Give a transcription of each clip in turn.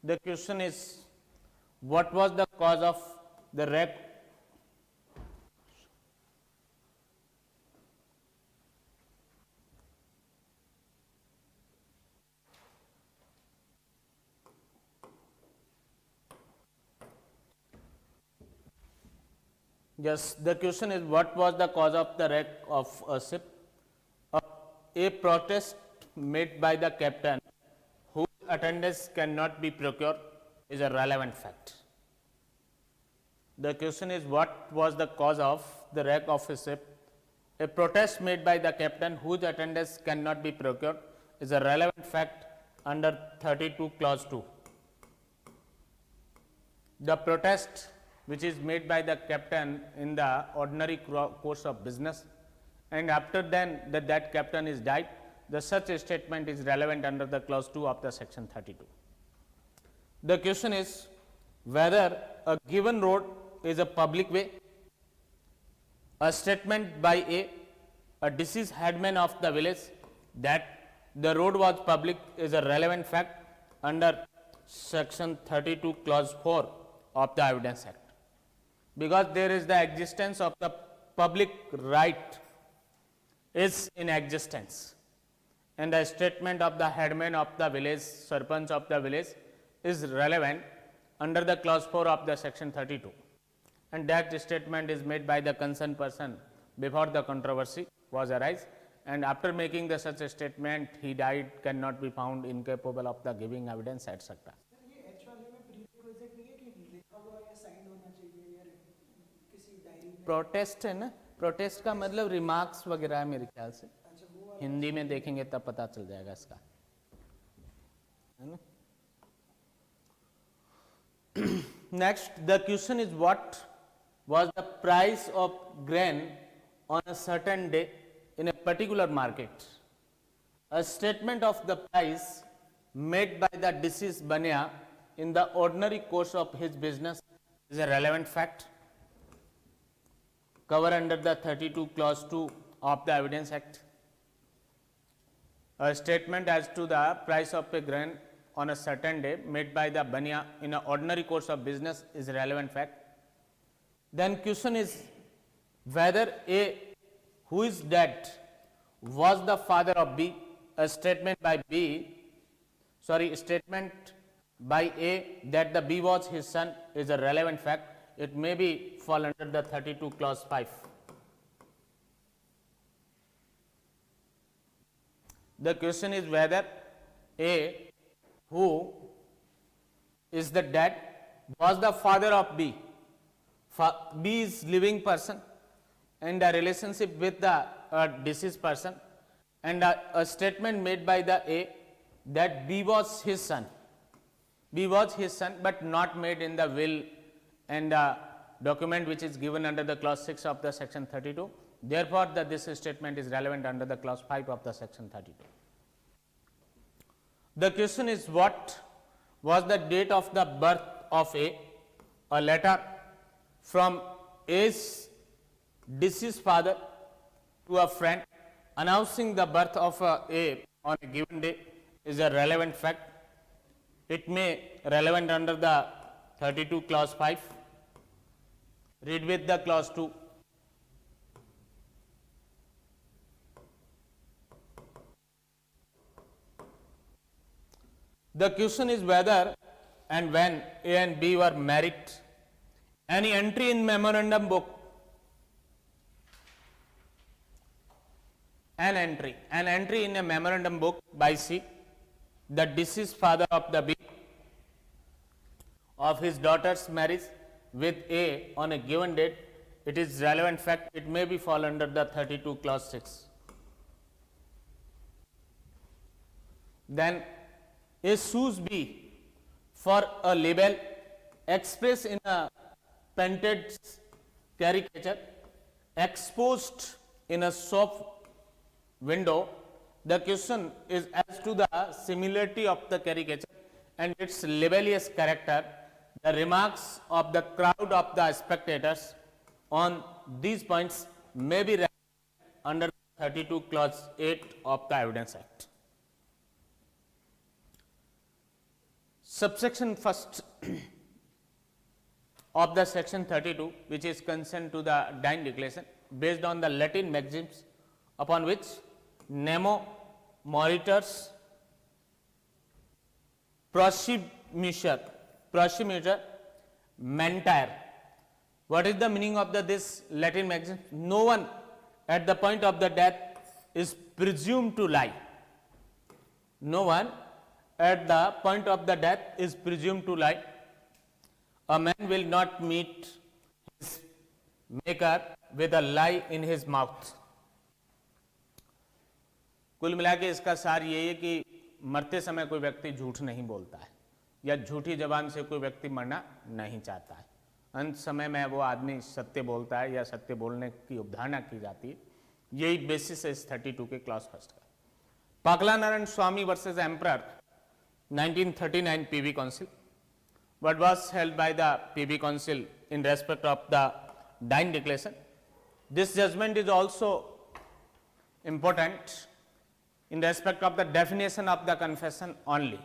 The question is, what was the cause of the wreck? Yes, the question is, what was the cause of the wreck of a ship? A protest made by the captain whose attendance cannot be procured is a relevant fact. The question is, what was the cause of the wreck of a ship? A protest made by the captain whose attendance cannot be procured is a relevant fact under 32 clause 2. The protest which is made by the captain in the ordinary course of business, and after then that captain is died, the such a statement is relevant under the clause 2 of the section 32. The question is whether a given road is a public way. A statement by a deceased headman of the village that the road was public is a relevant fact under section 32 clause 4 of the Evidence Act, because there is the existence of the public right is in existence, and the statement of the headman of the village, sarpanch of the village, is relevant under the clause 4 of the section 32, and that statement is made by the concerned person before the controversy was arise, and after making the such a statement he died, cannot be found incapable of the giving evidence, etc. Protest है ना, protest का मतलब remarks वगैरह है मेरे ख्याल से, हिंदी में देखेंगे तब पता चल जाएगा इसका, है ना. Next, the question is, what was the price of grain on a certain day in a particular market? A statement of the price made by the deceased Bania in the ordinary course of his business is a relevant fact covered under the 32 clause 2 of the Evidence Act. A statement as to the price of a grain on a certain day made by the Bania in an ordinary course of business is a relevant fact. Then question is whether A, who is dead, was the father of B. A statement by A that the B was his son is a relevant fact. It may be fall under the 32 clause 5. The question is whether A, who is the dead, was the father of B. B is living person and a relationship with the deceased person, and a statement made by the A that B was his son. B was his son, but not made in the will and document which is given under the clause 6 of the section 32. Therefore, this statement is relevant under the clause 5 of the section 32. The question is, what was the date of the birth of A? A letter from A's deceased father to a friend announcing the birth of A on a given day is a relevant fact. It may relevant under the 32 clause 5. Read with the clause 2. The question is whether and when A and B were married. Any entry in memorandum book, an entry in a memorandum book by C, the deceased father of the B, of his daughter's marriage with A on a given date, it is relevant fact. It may be fall under the 32 clause 6. Then A sues B for a libel expressed in a painted caricature exposed in a shop window. The question is as to the similarity of the caricature and its libellous character. The remarks of the crowd of the spectators on these points may be read under 32 clause 8 of the Evidence Act. Subsection first of the section 32, which is concerned to the dying declaration, based on the Latin maxims upon which nemo moritus prosemutor mentire. What is the meaning of this Latin maxim? No one at the point of the death is presumed to lie. No one at the point of the death is presumed to lie. A man will not meet his maker with a lie in his mouth. कुल मिला के इसका सार यही है कि मरते समय कोई व्यक्ति झूठ नहीं बोलता है या झूठी जबान से कोई व्यक्ति मरना नहीं चाहता है. अंत समय में वो आदमी सत्य बोलता है या सत्य बोलने की अवधारणा की जाती है. यही बेसिस है इस 32 के क्लॉज फर्स्ट का. पाकला नारायण स्वामी versus emperor 1939 PV Council. What was held by the PV Council in respect of the dying declaration? This judgment is also important in respect of the definition of the confession only,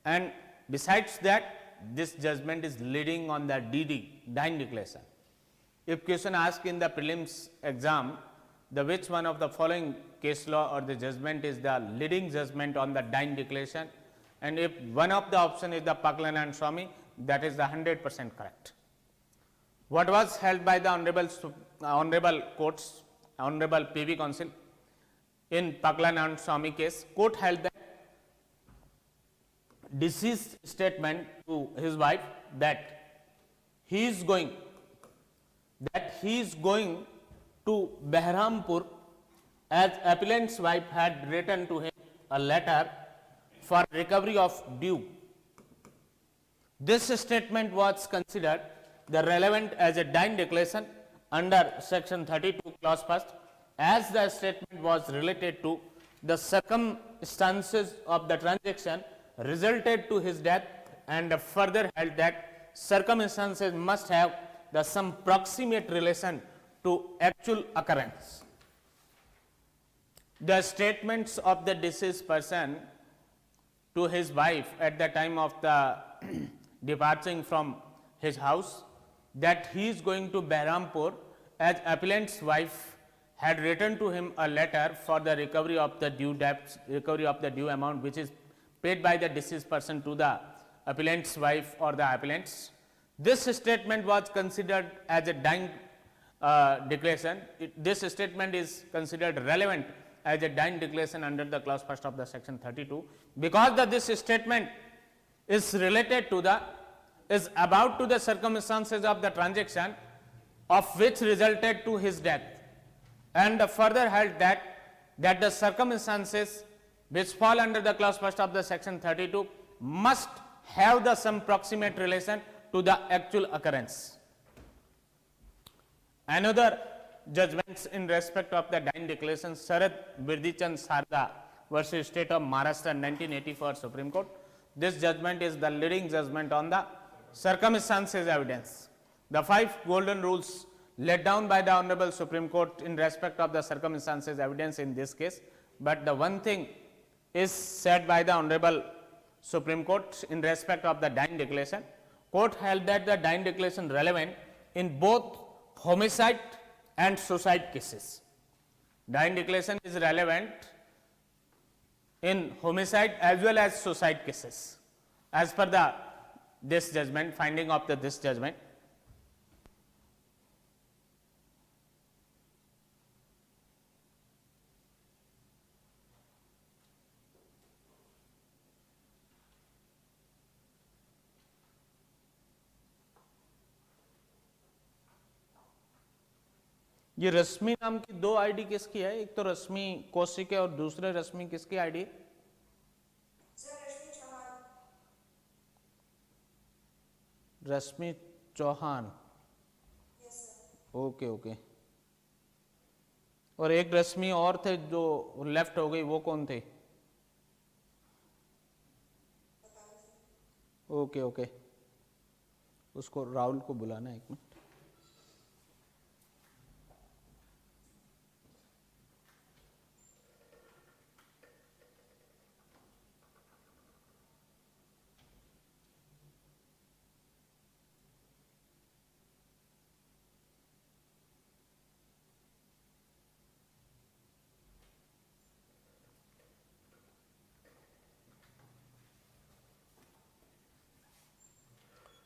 and besides that, this judgment is leading on the DD, dying declaration. If question asked in the prelims exam, the which one of the following case law or the judgment is the leading judgment on the dying declaration, and if one of the option is the Paklan and Swami, that is the 100% correct. What was held by the honorable courts, honorable PV Council in Paklan and Swami case? Court held that deceased statement to his wife that he is going to Behrampur, as appellant's wife had written to him a letter for recovery of due. This statement was considered the relevant as a dying declaration under section 32 clause first, as the statement was related to the circumstances of the transaction resulted to his death, and further held that circumstances must have some proximate relation to actual occurrence. The statements of the deceased person to his wife at the time of the departing from his house, that he is going to Behrampur, as appellant's wife had written to him a letter for the recovery of the due debts, recovery of the due amount which is paid by the deceased person to the appellant's wife or the appellants. This statement was considered as a dying declaration. This statement is considered relevant as a dying declaration under the clause first of the section 32, because this statement is related to is about to the circumstances of the transaction of which resulted to his death, and further held that the circumstances which fall under the clause first of the section 32 must have some proximate relation to the actual occurrence. Another judgments in respect of the dying declaration, Sharad Birdichand Sarda versus State of Maharashtra 1984 Supreme Court. This judgment is the leading judgment on the circumstances evidence. The 5 golden rules laid down by the Honorable Supreme Court in respect of the circumstances evidence in this case, but the one thing is said by the Honorable Supreme Court in respect of the dying declaration. Court held that the dying declaration relevant in both homicide and suicide cases. Dying declaration is relevant in homicide as well as suicide cases, as per this judgment, finding of this judgment. ये रश्मि नाम की 2 ID किसकी है? एक तो रश्मि कौशिक है और दूसरे रश्मि किसकी ID? Rashmi Chauhan. Okay okay. और एक रश्मि और थे जो लेफ्ट हो गई, वो कौन थे? Okay okay. उसको राहुल को बुलाना एक मिनट.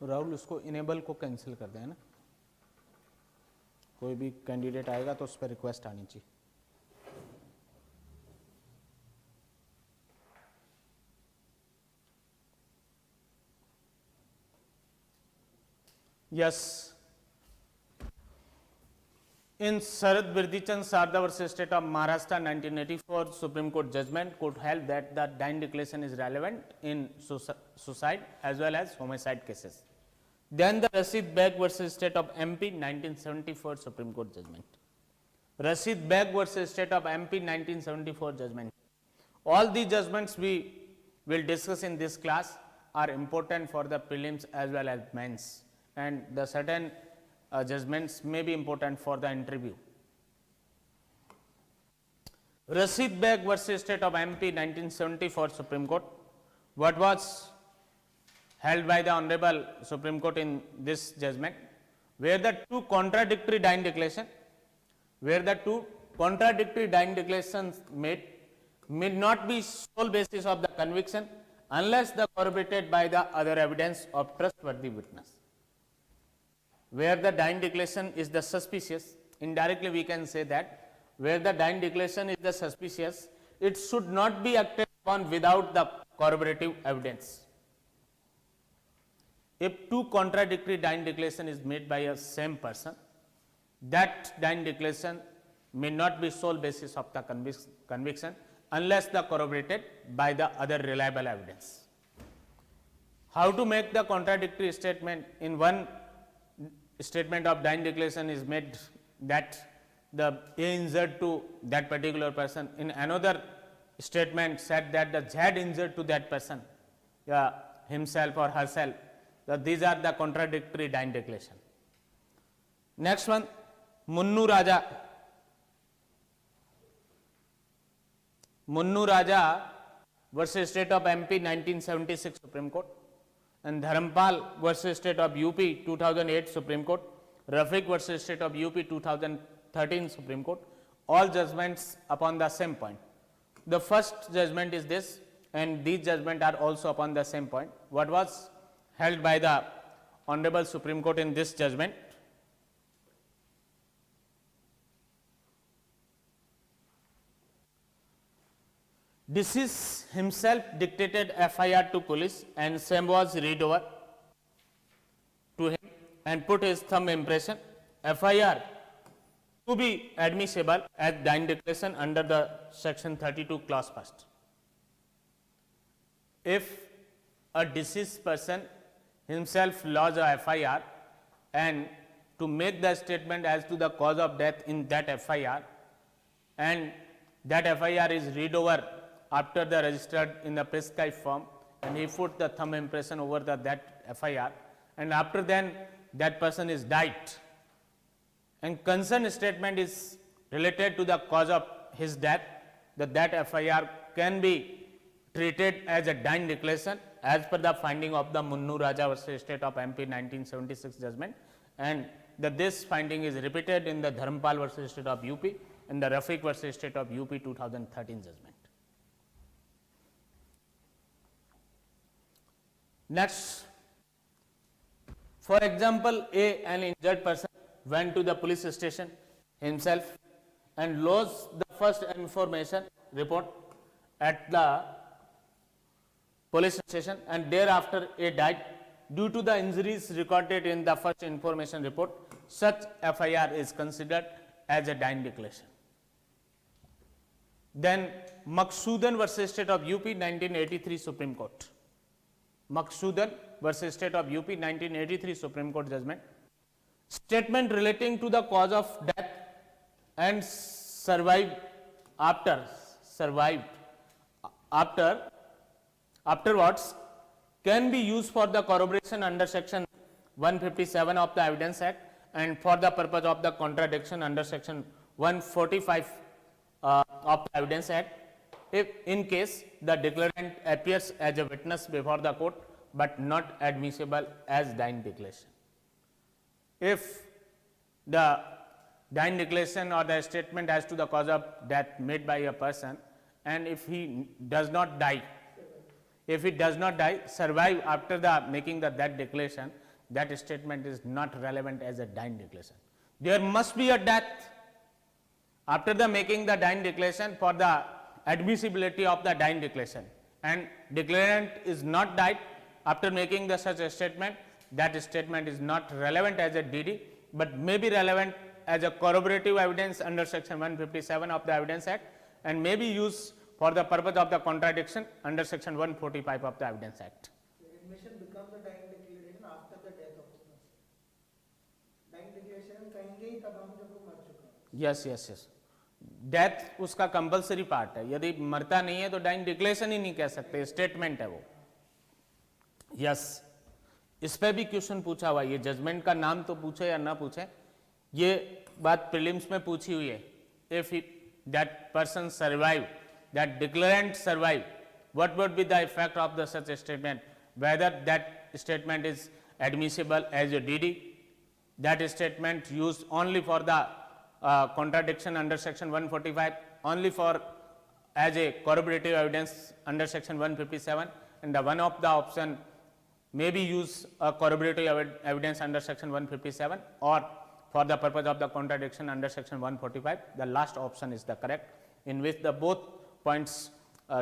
राहुल उसको इनेबल को कैंसिल कर दें ना, कोई भी कैंडिडेट आएगा तो उस पर रिक्वेस्ट आनी चाहिए। Yes. In Sharad Birdichan Sarda versus State of Maharashtra 1984 Supreme Court judgment could held that the Dine declaration is relevant in suicide as well as homicide cases. Then the Rashid Beg versus State of MP 1974 Supreme Court judgment. Rashid Beg versus State of MP 1974 judgment. All the judgments we will discuss in this class are important for the prelims as well as mains, and the certain judgments may be important for the interview. Rashid Beg versus State of MP 1974 Supreme Court. What was held by the Honorable Supreme Court in this judgment? Where the two contradictory Dine declarations made may not be sole basis of the conviction unless the corroborated by the other evidence of trustworthy witness. Where the Dine declaration is the suspicious, indirectly we can say that where the Dine declaration is the suspicious, it should not be acted upon without the corroborative evidence. If two contradictory Dine declaration is made by a same person, that Dine declaration may not be sole basis of the conviction unless the corroborated by the other reliable evidence. How to make the contradictory statement? In one statement of Dine declaration is made that the A injured to that particular person. In another statement said that the Z injured to that person, himself or herself. So these are the contradictory Dine declaration. Next one, Munnu Raja versus State of MP 1976 Supreme Court, and Dharampal versus State of UP 2008 Supreme Court, Rafiq versus State of UP 2013 Supreme Court, all judgments upon the same point. The first judgment is this, and these judgments are also upon the same point. What was held by the Honorable Supreme Court in this judgment? Deceased himself dictated FIR to police and same was read over to him and put his thumb impression. FIR to be admissible as Dine declaration under the section 32 clause first. If a deceased person himself lodge a FIR and to make the statement as to the cause of death in that FIR, and that FIR is read over after the registered in the prescribed form, and he put the thumb impression over that FIR, and after then that person is died, and concerned statement is related to the cause of his death, that FIR can be treated as a Dine declaration as per the finding of the Munnu Raja versus State of MP 1976 judgment, and this finding is repeated in the Dharampal versus State of UP and the Rafiq versus State of UP 2013 judgment. Next, for example, an injured person went to the police station himself and lodged the first information report at the police station, and thereafter A died due to the injuries recorded in the first information report. Such FIR is considered as a Dine declaration. Then Maksudan versus State of UP 1983 Supreme Court. Maksudan versus State of UP 1983 Supreme Court judgment. Statement relating to the cause of death and afterwards can be used for the corroboration under section 157 of the Evidence Act and for the purpose of the contradiction under section 145 of the Evidence Act, if in case the declarant appears as a witness before the court but not admissible as Dine declaration. If the Dine declaration or the statement as to the cause of death made by a person, and if he does not die, survive after the making that declaration, that statement is not relevant as a dying declaration. There must be a death after the making the dying declaration for the admissibility of the dying declaration, and declarant is not died after making the such a statement, that statement is not relevant as a DD, but may be relevant as a corroborative evidence under section 157 of the Evidence Act, and may be used for the purpose of the contradiction under section 145 of the Evidence Act. Admission becomes a dying declaration after the death of the person. Dying declaration कहेंगे ही तब हम जब वो मर चुका है. Yes yes yes, death उसका compulsory part है, यदि मरता नहीं है तो डाइंग डिक्लेरेशन ही नहीं कह सकते, स्टेटमेंट है वो. यस, इस पे भी क्वेश्चन पूछा हुआ, ये जजमेंट का नाम तो पूछे या ना पूछे, ये बात प्रीलिम्स में पूछी हुई है. If that person survive, that declarant survive, what would be the effect of the such statement, whether that statement is admissible as a DD, that statement used only for the contradiction under section 145, only for as a corroborative evidence under section 157, and the one of the option may be used corroborative evidence under section 157 or for the purpose of the contradiction under section 145. The last option is the correct, in which the both points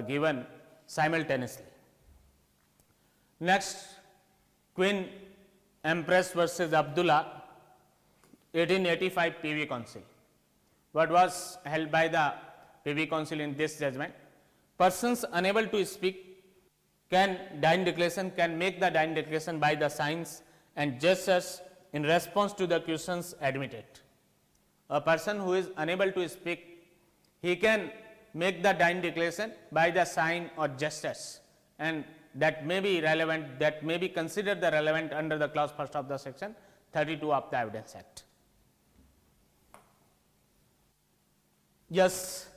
given simultaneously. Next, Queen Empress versus Abdullah, 1885 PV Council. What was held by the PV Council in this judgment? Persons unable to speak can make the dying declaration by the signs and gestures in response to the questions admitted. A person who is unable to speak, he can make the dying declaration by the sign or gestures, and that may be relevant, that may be considered the relevant under the clause first of the section 32 of the Evidence Act. Yes,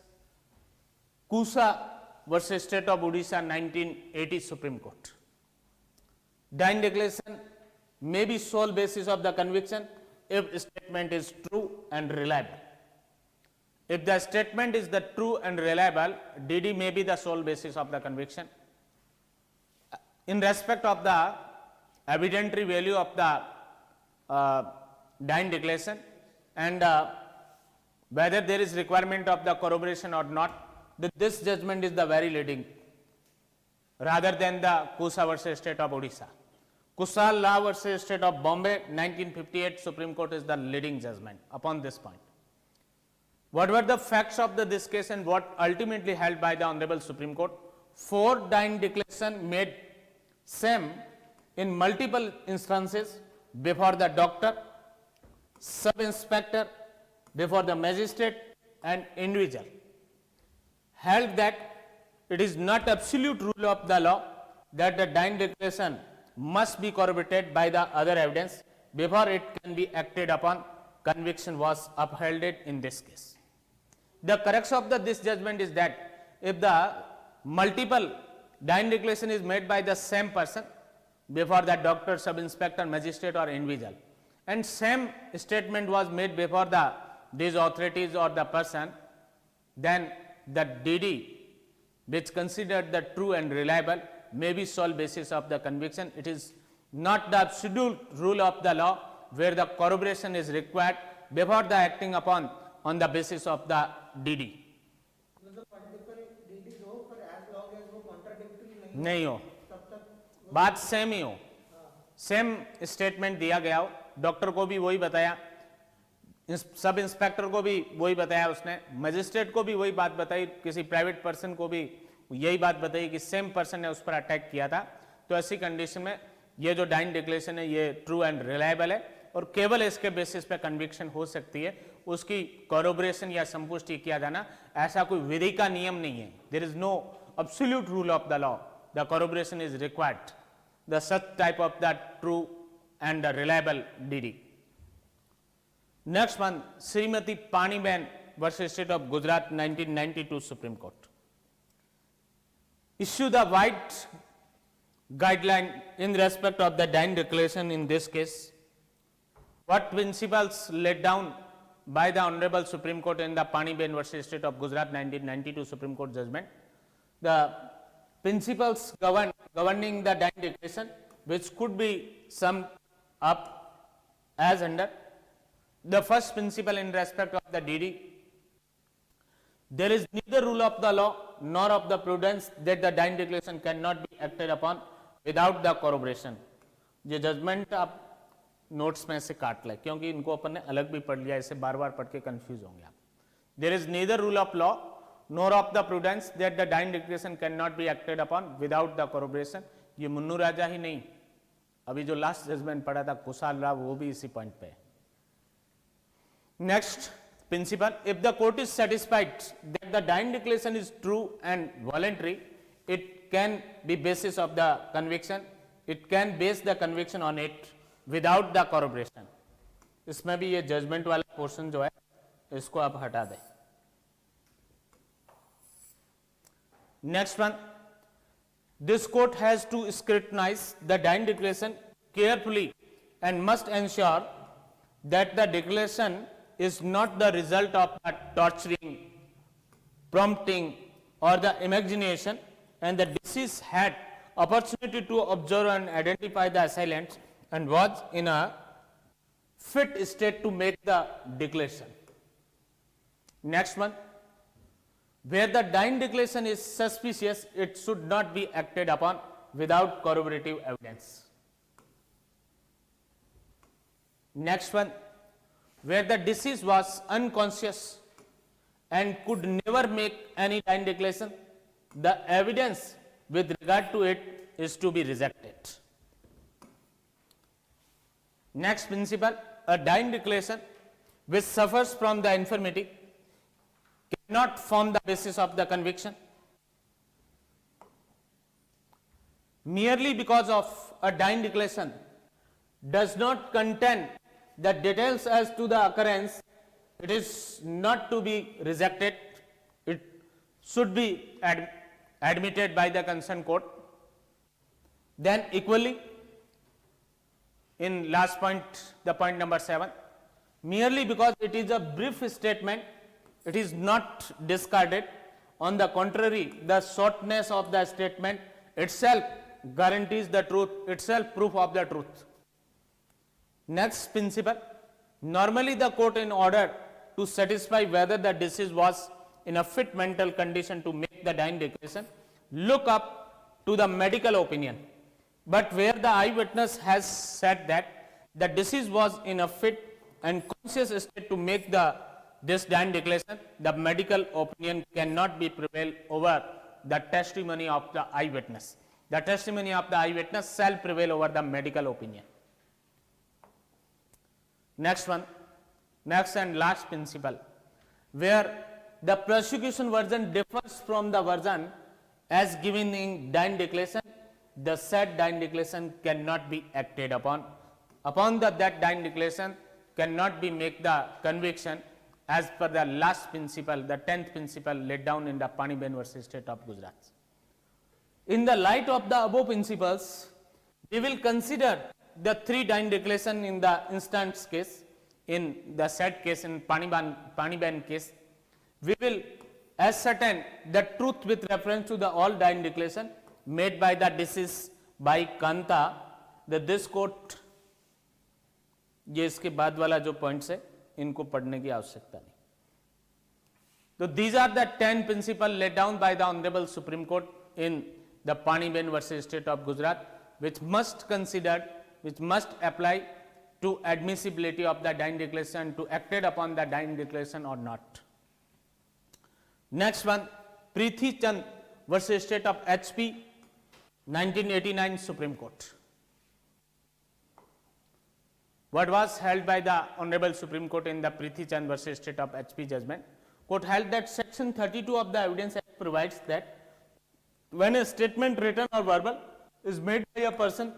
Kusa versus State of Odisha 1980 Supreme Court. Dying declaration may be sole basis of the conviction if statement is true and reliable. If the statement is the true and reliable, DD may be the sole basis of the conviction. In respect of the evidentiary value of the dying declaration and whether there is requirement of the corroboration or not, this judgment is the very leading rather than the Kusa versus State of Odisha. Kusal Law versus State of Bombay 1958 Supreme Court is the leading judgment upon this point. What were the facts of this case and what ultimately held by the Honorable Supreme Court? 4 dying declaration made same in multiple instances before the doctor, sub-inspector, before the magistrate and individual, held that it is not absolute rule of the law that the dying declaration must be corroborated by the other evidence before it can be acted upon. Conviction was upheld in this case. The crux of this judgment is that if the multiple dying declaration is made by the same person before the doctor, sub-inspector, magistrate or individual, and same statement was made before these authorities or the person, then the DD which considered the true and reliable may be sole basis of the conviction. It is not the absolute rule of the law where the corroboration is required before the acting upon on the basis of the DD. नहीं हो, बात same ही हो, same statement दिया गया हो, doctor को भी वही बताया, सब इंस्पेक्टर को भी वही बताया उसने, मजिस्ट्रेट को भी वही बात बताई, किसी प्राइवेट पर्सन को भी यही बात बताई कि सेम पर्सन ने उस पर अटैक किया था. तो ऐसी कंडीशन में ये जो डाइंग डिक्लेरेशन है ये ट्रू एंड रिलायबल है और केवल इसके बेसिस पे कन्विक्शन हो सकती है, उसकी कॉरोबोरेशन या संपुष्टि किया जाना ऐसा कोई विधि का नियम नहीं है. There is no absolute rule of the law, the corroboration is required, the such type of the true and the reliable DD. Next one, Srimati Paniben versus State of Gujarat 1992 Supreme Court. Issue the wide guideline in respect of the dying declaration in this case. What principles laid down by the Honorable Supreme Court in the Paniben versus State of Gujarat 1992 Supreme Court judgment? The principles governing the dying declaration, which could be some up as under the first principle in respect of the DD. There is neither rule of the law nor of the prudence that the dying declaration cannot be acted upon without the corroboration. ये judgement आप notes में से काट लें क्योंकि इनको अपन ने अलग भी पढ़ लिया, इसे बार बार पढ़ के कंफ्यूज होंगे आप. There is neither rule of law nor of the prudence that the dying declaration cannot be acted upon without the corroboration. ये मुन्नू राजा ही नहीं, अभी जो लास्ट जजमेंट पढ़ा था कुशाल राव, वो भी इसी पॉइंट पे है. Next principle, if the court is satisfied that the dying declaration is true and voluntary, it can be basis of the conviction. It can base the conviction on it without the corroboration. इसमें भी ये judgement वाला portion जो है इसको आप हटा दें. Next one, this court has to scrutinize the dying declaration carefully and must ensure that the declaration is not the result of a torturing, prompting or the imagination, and the deceased had opportunity to observe and identify the assailants and was in a fit state to make the declaration. Next one, where the dying declaration is suspicious, it should not be acted upon without corroborative evidence. Next one, where the deceased was unconscious and could never make any dying declaration, the evidence with regard to it is to be rejected. Next principle, a dying declaration which suffers from the infirmity cannot form the basis of the conviction. Merely because of a dying declaration does not contain the details as to the occurrence, it is not to be rejected. It should be admitted by the concerned court. Then equally, in last point, the point number 7, merely because it is a brief statement, it is not discarded. On the contrary, the shortness of the statement itself guarantees the truth, itself proof of the truth. Next principle, normally the court, in order to satisfy whether the deceased was in a fit mental condition to make the dying declaration, look up to the medical opinion. But where the eyewitness has said that the deceased was in a fit and conscious state to make this dying declaration, the medical opinion cannot be prevail over the testimony of the eyewitness. The testimony of the eyewitness shall prevail over the medical opinion. Next one, next and last principle, where the prosecution version differs from the version as given in dying declaration, the said dying declaration cannot be acted upon. Upon that dying declaration cannot be make the conviction as per the last principle, the 10th principle laid down in the Paniben versus State of Gujarat. In the light of the above principles, we will consider the 3 dying declaration in the instance case, in the said case, in Paniben case. We will ascertain the truth with reference to the all dying declaration made by the deceased by Kanta. That this court, ये इसके बाद वाला जो points है इनको पढ़ने की आवश्यकता नहीं. तो these are the 10 principles laid down by the Honorable Supreme Court in the Paniben versus State of Gujarat, which must consider, which must apply to admissibility of the dying declaration, to acted upon the dying declaration or not. Next one, Preethi Chand versus State of HP, 1989 Supreme Court. What was held by the Honorable Supreme Court in the Preethi Chand versus State of HP judgment? Court held that Section 32 of the Evidence Act provides that when a statement, written or verbal, is made by a person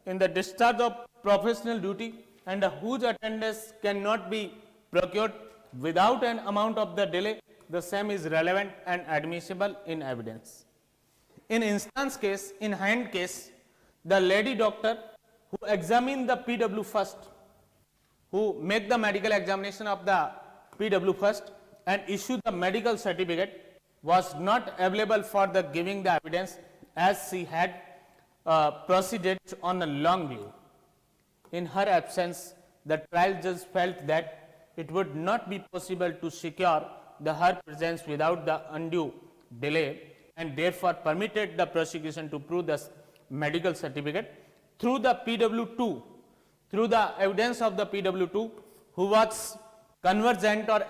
in the discharge of professional duty and whose attendance cannot be procured without an amount of the delay, the same is relevant and admissible in evidence. In instance case, in hand case, the lady doctor who examined the PW first, who make the medical examination of the PW first and issue the medical certificate, was not available for the giving the evidence as she had proceeded on a long leave. in her absence, the trial judge felt that it would not be possible to secure her presence without the undue delay, and therefore permitted the prosecution to prove the medical certificate through the PW2, through the evidence of the PW2, who was conversant or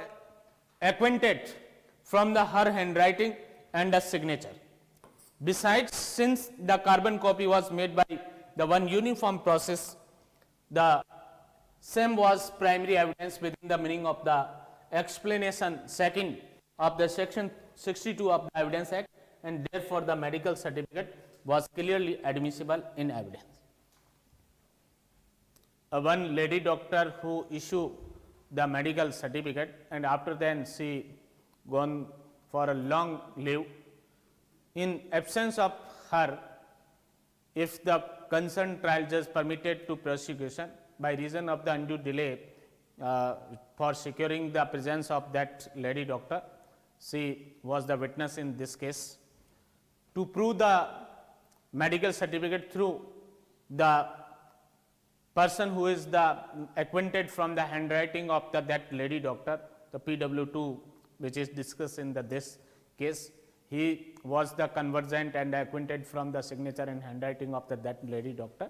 acquainted from her handwriting and the signature. Besides, since the carbon copy was made by the one uniform process, the same was primary evidence within the meaning of the explanation second of the section 62 of the Evidence Act, and therefore the medical certificate was clearly admissible in evidence. One lady doctor who issued the medical certificate, and after then she gone for a long leave. In absence of her, if the concerned trial judge permitted to prosecution by reason of the undue delay for securing the presence of that lady doctor, she was the witness in this case, to prove the medical certificate through the person who is the acquainted from the handwriting of that lady doctor, the PW2, which is discussed in this case. He was the conversant and acquainted from the signature and handwriting of that lady doctor,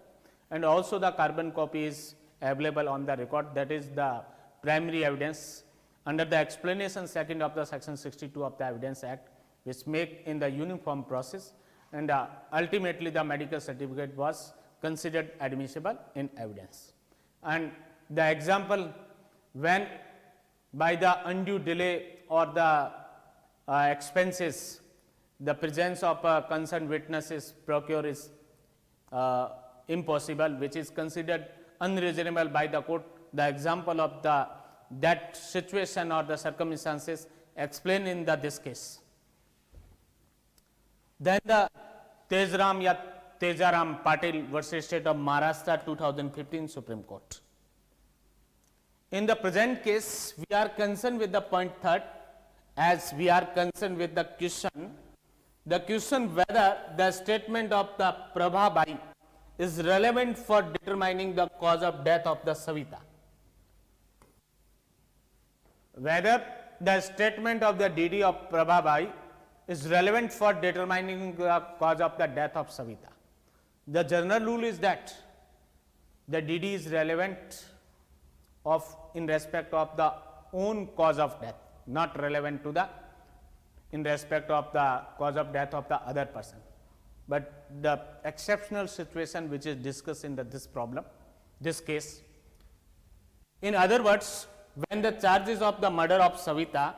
and also the carbon copy is available on the record. That is the primary evidence under the explanation second of the section 62 of the Evidence Act, which make in the uniform process, and ultimately the medical certificate was considered admissible in evidence. And the example, when by the undue delay or the expenses, the presence of concerned witnesses procure is impossible, which is considered unreasonable by the court. The example of that situation or the circumstances explained in this case. Then the Tejaram Patil versus State of Maharashtra 2015 Supreme Court. In the present case, we are concerned with the point third, as we are concerned with the question whether the statement of the Prabha Bai is relevant for determining the cause of death of the Savita. Whether the statement of the DD of Prabha Bai is relevant for determining the cause of the death of Savita. The general rule is that the DD is relevant in respect of the own cause of death, not relevant to the in respect of the cause of death of the other person. But the exceptional situation which is discussed in this case, in other words, when the charges of the murder of Savita,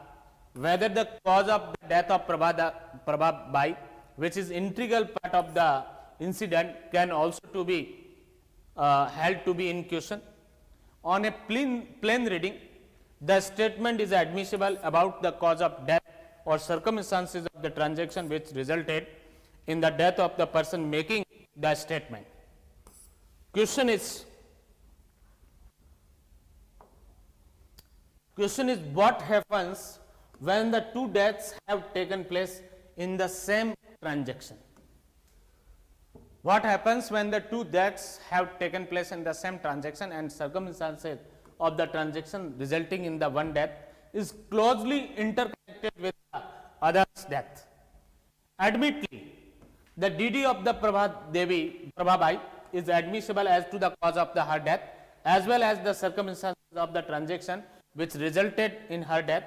whether the cause of the death of Prabha Bai, which is integral part of the incident, can also to be held to be in question. On a plain reading, the statement is admissible about the cause of death or circumstances of the transaction which resulted in the death of the person making the statement. Question is what happens when the two deaths have taken place in the same transaction? What happens when the two deaths have taken place in the same transaction and circumstances of the transaction resulting in the one death is closely interconnected with the other's death? Admittedly, the DD of the Prabha Bai is admissible as to the cause of her death as well as the circumstances of the transaction which resulted in her death.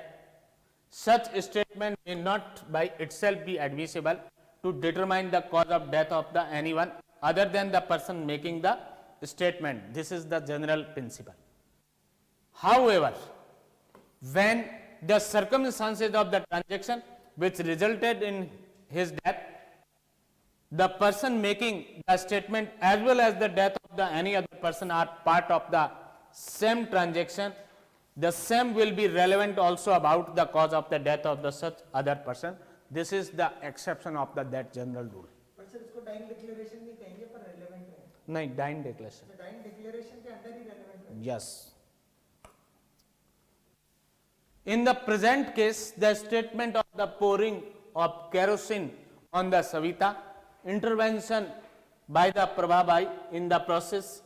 Such statement may not by itself be admissible to determine the cause of death of anyone other than the person making the statement. This is the general principle. However, when the circumstances of the transaction which resulted in his death, the person making the statement as well as the death of any other person are part of the same transaction, the same will be relevant also about the cause of the death of the such other person. This is the exception of that general rule. But sir इसको dying declaration भी कहेंगे पर relevant है. नहीं, dying declaration. तो dying declaration के अंदर ही relevant है. Yes. In the present case, the statement of the pouring of kerosene on the Savita, intervention by the Prabha Bai in the process,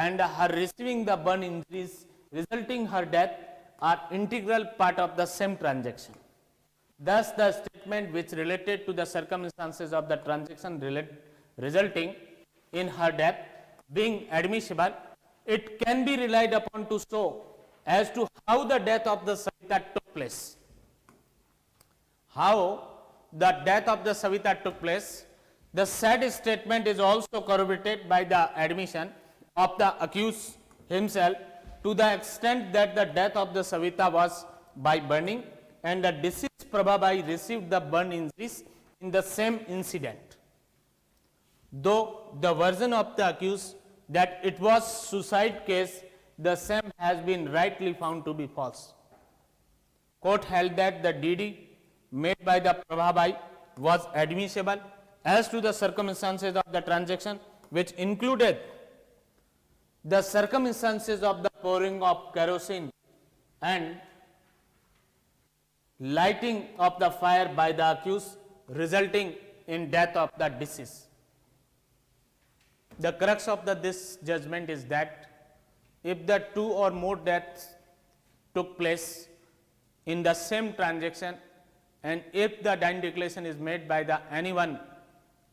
and her receiving the burn injuries resulting her death are integral part of the same transaction. Thus, the statement which related to the circumstances of the transaction resulting in her death being admissible, it can be relied upon to show as to how the death of the Savita took place. How the death of the Savita took place. The said statement is also corroborated by the admission of the accused himself to the extent that the death of the Savita was by burning and the deceased Prabhabai received the burn injuries in the same incident. Though the version of the accused that it was suicide case, the same has been rightly found to be false. Court held that the deed made by the Prabhabai was admissible as to the circumstances of the transaction, which included the circumstances of the pouring of kerosene and lighting of the fire by the accused, resulting in death of the deceased. The crux of this judgment is that if the two or more deaths took place in the same transaction, and if the dying declaration is made by the anyone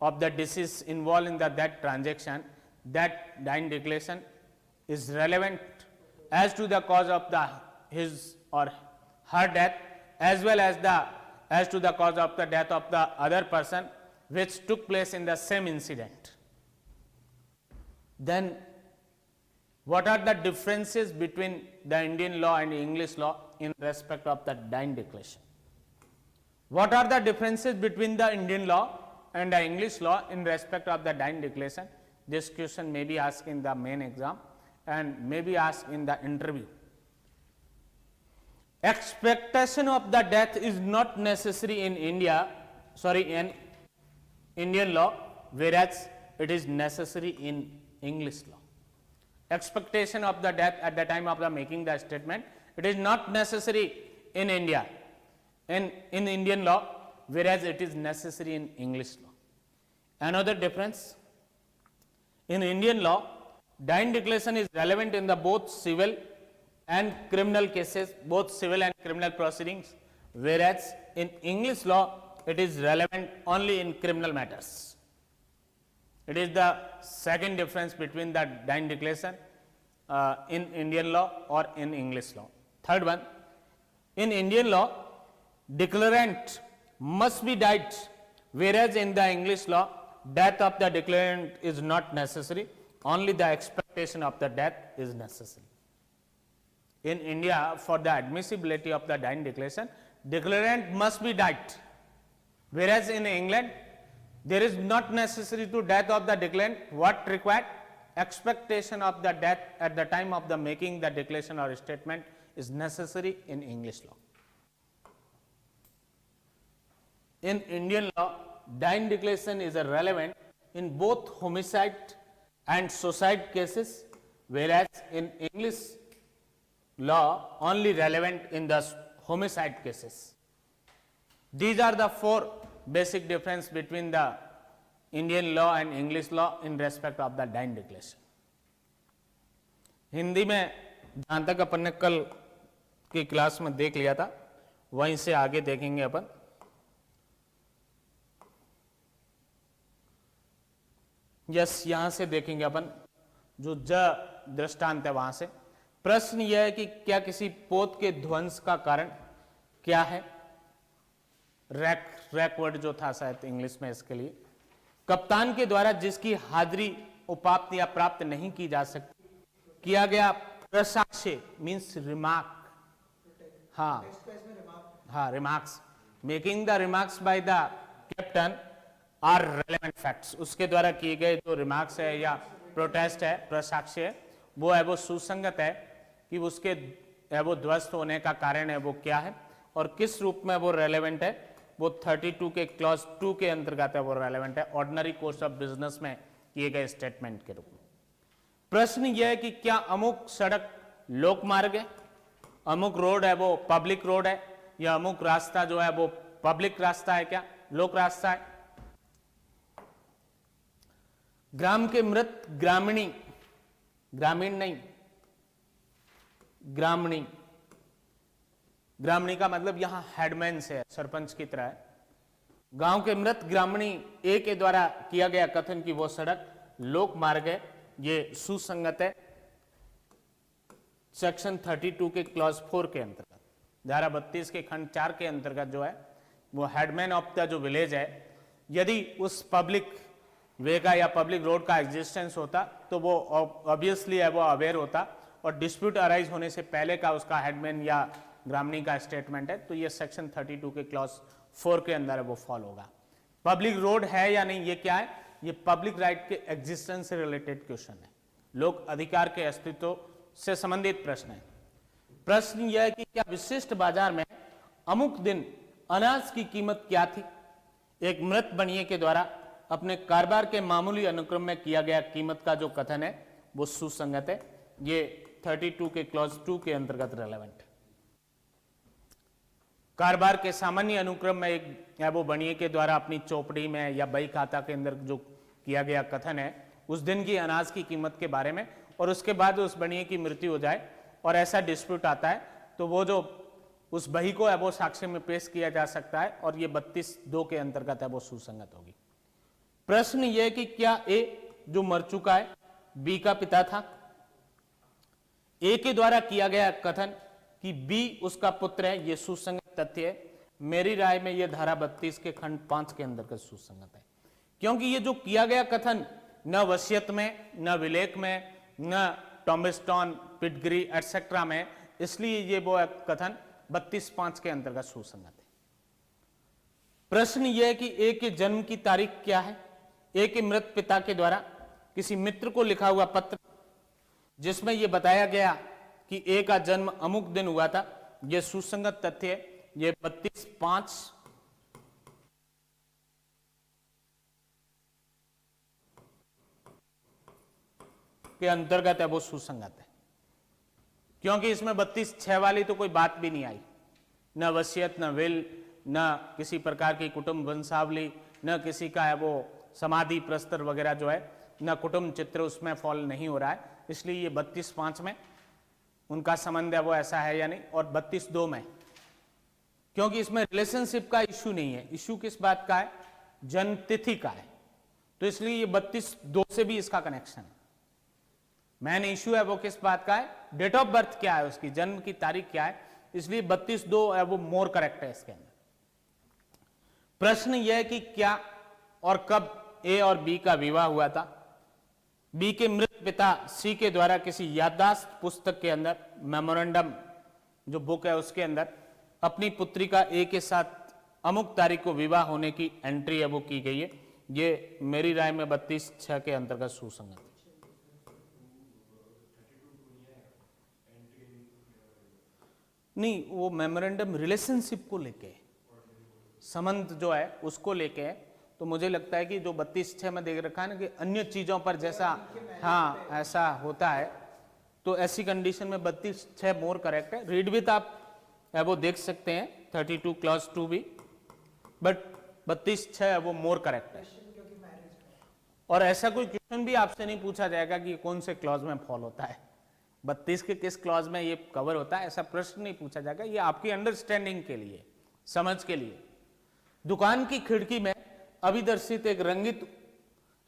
of the deceased involved in that transaction, that dying declaration is relevant as to the cause of his or her death, as well as to the cause of the death of the other person which took place in the same incident. Then what are the differences between the Indian law and English law in respect of the dying declaration? What are the differences between the Indian law and the English law in respect of the dying declaration? This question may be asked in the main exam and may be asked in the interview. Expectation of the death is not necessary in in Indian law, whereas it is necessary in English law. Expectation of the death at the time of the making the statement, it is not necessary in India, in Indian law, whereas it is necessary in English law. Another difference, in Indian law, dying declaration is relevant in the both civil and criminal cases, both civil and criminal proceedings, whereas in English law, it is relevant only in criminal matters. It is the second difference between the dying declaration in Indian law or in English law. Third one, in Indian law, declarant must be died, whereas in the English law, death of the declarant is not necessary, only the expectation of the death is necessary. In India, for the admissibility of the dying declaration, declarant must be died, whereas in England, there is not necessary to death of the declarant. What required? Expectation of the death at the time of the making the declaration or statement is necessary in English law. In Indian law, dying declaration is relevant in both homicide and suicide cases, whereas in English law only relevant in the homicide cases. These are the four basic difference between the Indian law and English law in respect of the dying declaration. Hindi में जहाँ तक अपन ने कल की class में देख लिया था, वहीं से आगे देखेंगे अपन. यहाँ से देखेंगे अपन जो दृष्टांत है वहां से. प्रश्न यह है कि क्या किसी पोत के ध्वंस का कारण क्या है? रैक वर्ड जो था शायद इंग्लिश में इसके लिए, कप्तान के द्वारा जिसकी हाजिरी उपाप्त या प्राप्त नहीं की जा सकती, किया गया प्रसाक्ष्य means remark. Remarks, making the remarks by the captain are relevant facts. उसके द्वारा किए गए जो रिमार्क्स है या प्रोटेस्ट है, प्रसाक्ष्य है, वो है वो सुसंगत है कि उसके है वो ध्वस्त होने का कारण है वो क्या है और किस रूप में वो रेलेवेंट है. वो 32 के क्लॉज 2 के अंतर्गत है वो रेलेवेंट है, ऑर्डिनरी कोर्स ऑफ बिजनेस में किए गए स्टेटमेंट के रूप में. प्रश्न यह है कि क्या अमुक सड़क लोक मार्ग है, अमुक रोड है वो पब्लिक रोड है, या अमुक रास्ता जो है वो पब्लिक रास्ता है, क्या लोक रास्ता है. ग्राम के मृत ग्रामीणी ग्रामीण नहीं, ग्रामणी। ग्रामणी का मतलब यहां हेडमैन से है, सरपंच की तरह है। गांव के मृत ग्रामणी ए के द्वारा किया गया कथन की वो सड़क लोक मार्ग है, ये सुसंगत है सेक्शन 32 के क्लॉज 4 के अंतर्गत। धारा 32 के खंड 4 के अंतर्गत जो है वो हेडमैन ऑफ द जो विलेज है, यदि उस पब्लिक वे का या पब्लिक रोड का एग्जिस्टेंस होता तो वो ऑब्वियसली है वो अवेयर होता, और डिस्प्यूट अराइज होने से पहले का उसका हेडमैन या ग्रामणी का स्टेटमेंट है, तो ये सेक्शन 32 के क्लॉज 4 के अंदर है वो फॉलो होगा। पब्लिक रोड है या नहीं, ये क्या है, ये पब्लिक राइट के एग्जिस्टेंस से रिलेटेड क्वेश्चन है, लोक अधिकार के अस्तित्व से संबंधित प्रश्न है। प्रश्न यह है कि क्या विशिष्ट बाजार में अमुक दिन अनाज की कीमत क्या थी। एक मृत बनिए के द्वारा अपने कारोबार के मामूली अनुक्रम में किया गया कीमत का जो कथन है वो सुसंगत है, ये 32 के क्लॉज 2 के अंतर्गत रेलेवेंट है। कारोबार के सामान्य अनुक्रम में एक या वो बनिए के द्वारा अपनी चौपड़ी में या बही खाता के अंदर जो किया गया कथन है उस दिन की अनाज की कीमत के बारे में, और उसके बाद उस बनिए की मृत्यु हो जाए और ऐसा डिस्प्यूट आता है, तो वो जो उस बही को है वो साक्ष्य में पेश किया जा सकता है, और ये 32(2) के अंतर्गत है वो सुसंगत होगी। प्रश्न ये कि क्या ए जो मर चुका है बी का पिता था। ए के द्वारा किया गया कथन कि बी उसका पुत्र है, ये सुसंगत तथ्य है। मेरी राय में यह धारा 32 के खंड 5 के अंतर्गत सुसंगत है, क्योंकि ये जो किया गया कथन न वसीयत में, न विलेख में, न टॉम्बस्टोन, पिटग्री एटसेट्रा में, इसलिए ये वो कथन 32(5) के अंतर्गत सुसंगत है। प्रश्न यह है कि ए के जन्म की तारीख क्या है। ए के मृत पिता के द्वारा किसी मित्र को लिखा हुआ पत्र जिसमें यह बताया गया कि ए का जन्म अमुक दिन हुआ था, यह सुसंगत तथ्य है, यह 32(5) के अंतर्गत है वो सुसंगत है, क्योंकि इसमें 32(6) वाली तो कोई बात भी नहीं आई, न वसीयत, न विल, न किसी प्रकार की कुटुंब वंशावली, न किसी का है वो समाधि प्रस्तर वगैरह जो है, न कुटुंब चित्र उसमें फॉल नहीं हो रहा है, इसलिए ये 32(5) में उनका संबंध है वो ऐसा है या नहीं, और 32(2) में क्योंकि इसमें रिलेशनशिप का इश्यू नहीं है, इश्यू किस बात का है, जन्म तिथि का है, तो इसलिए ये 32(2) से भी इसका कनेक्शन है। मेन इश्यू है वो किस बात का है, डेट ऑफ बर्थ क्या है उसकी, जन्म की तारीख क्या है, इसलिए 32(2) है वो मोर करेक्ट है इसके अंदर। प्रश्न यह है कि क्या और कब ए और बी का विवाह हुआ था। बी के मृत पिता सी के द्वारा किसी याददाश्त पुस्तक के अंदर, मेमोरेंडम जो बुक है उसके अंदर अपनी पुत्री का ए के साथ अमुक तारीख को विवाह होने की एंट्री है वो की गई है, ये मेरी राय में 32(6) के अंतर्गत सुसंगत है। नहीं, वो मेमोरेंडम रिलेशनशिप को लेके, संबंध जो है उसको लेके, तो मुझे लगता है कि जो 32(6) में देख रखा है ना कि अन्य चीजों पर जैसा हाँ ऐसा होता है, तो ऐसी कंडीशन में 32(6) मोर करेक्ट है। रीड विथ आप है वो देख सकते हैं 32 क्लॉज 2 भी, बट 32(6) है वो मोर करेक्ट है। और ऐसा कोई क्वेश्चन भी आपसे नहीं पूछा जाएगा कि कौन से क्लॉज में फॉल होता है, 32 के किस क्लॉज में ये कवर होता है, ऐसा प्रश्न नहीं पूछा जाएगा, ये आपकी अंडरस्टैंडिंग के लिए, समझ के लिए। दुकान की खिड़की में अभिदर्शित एक रंगित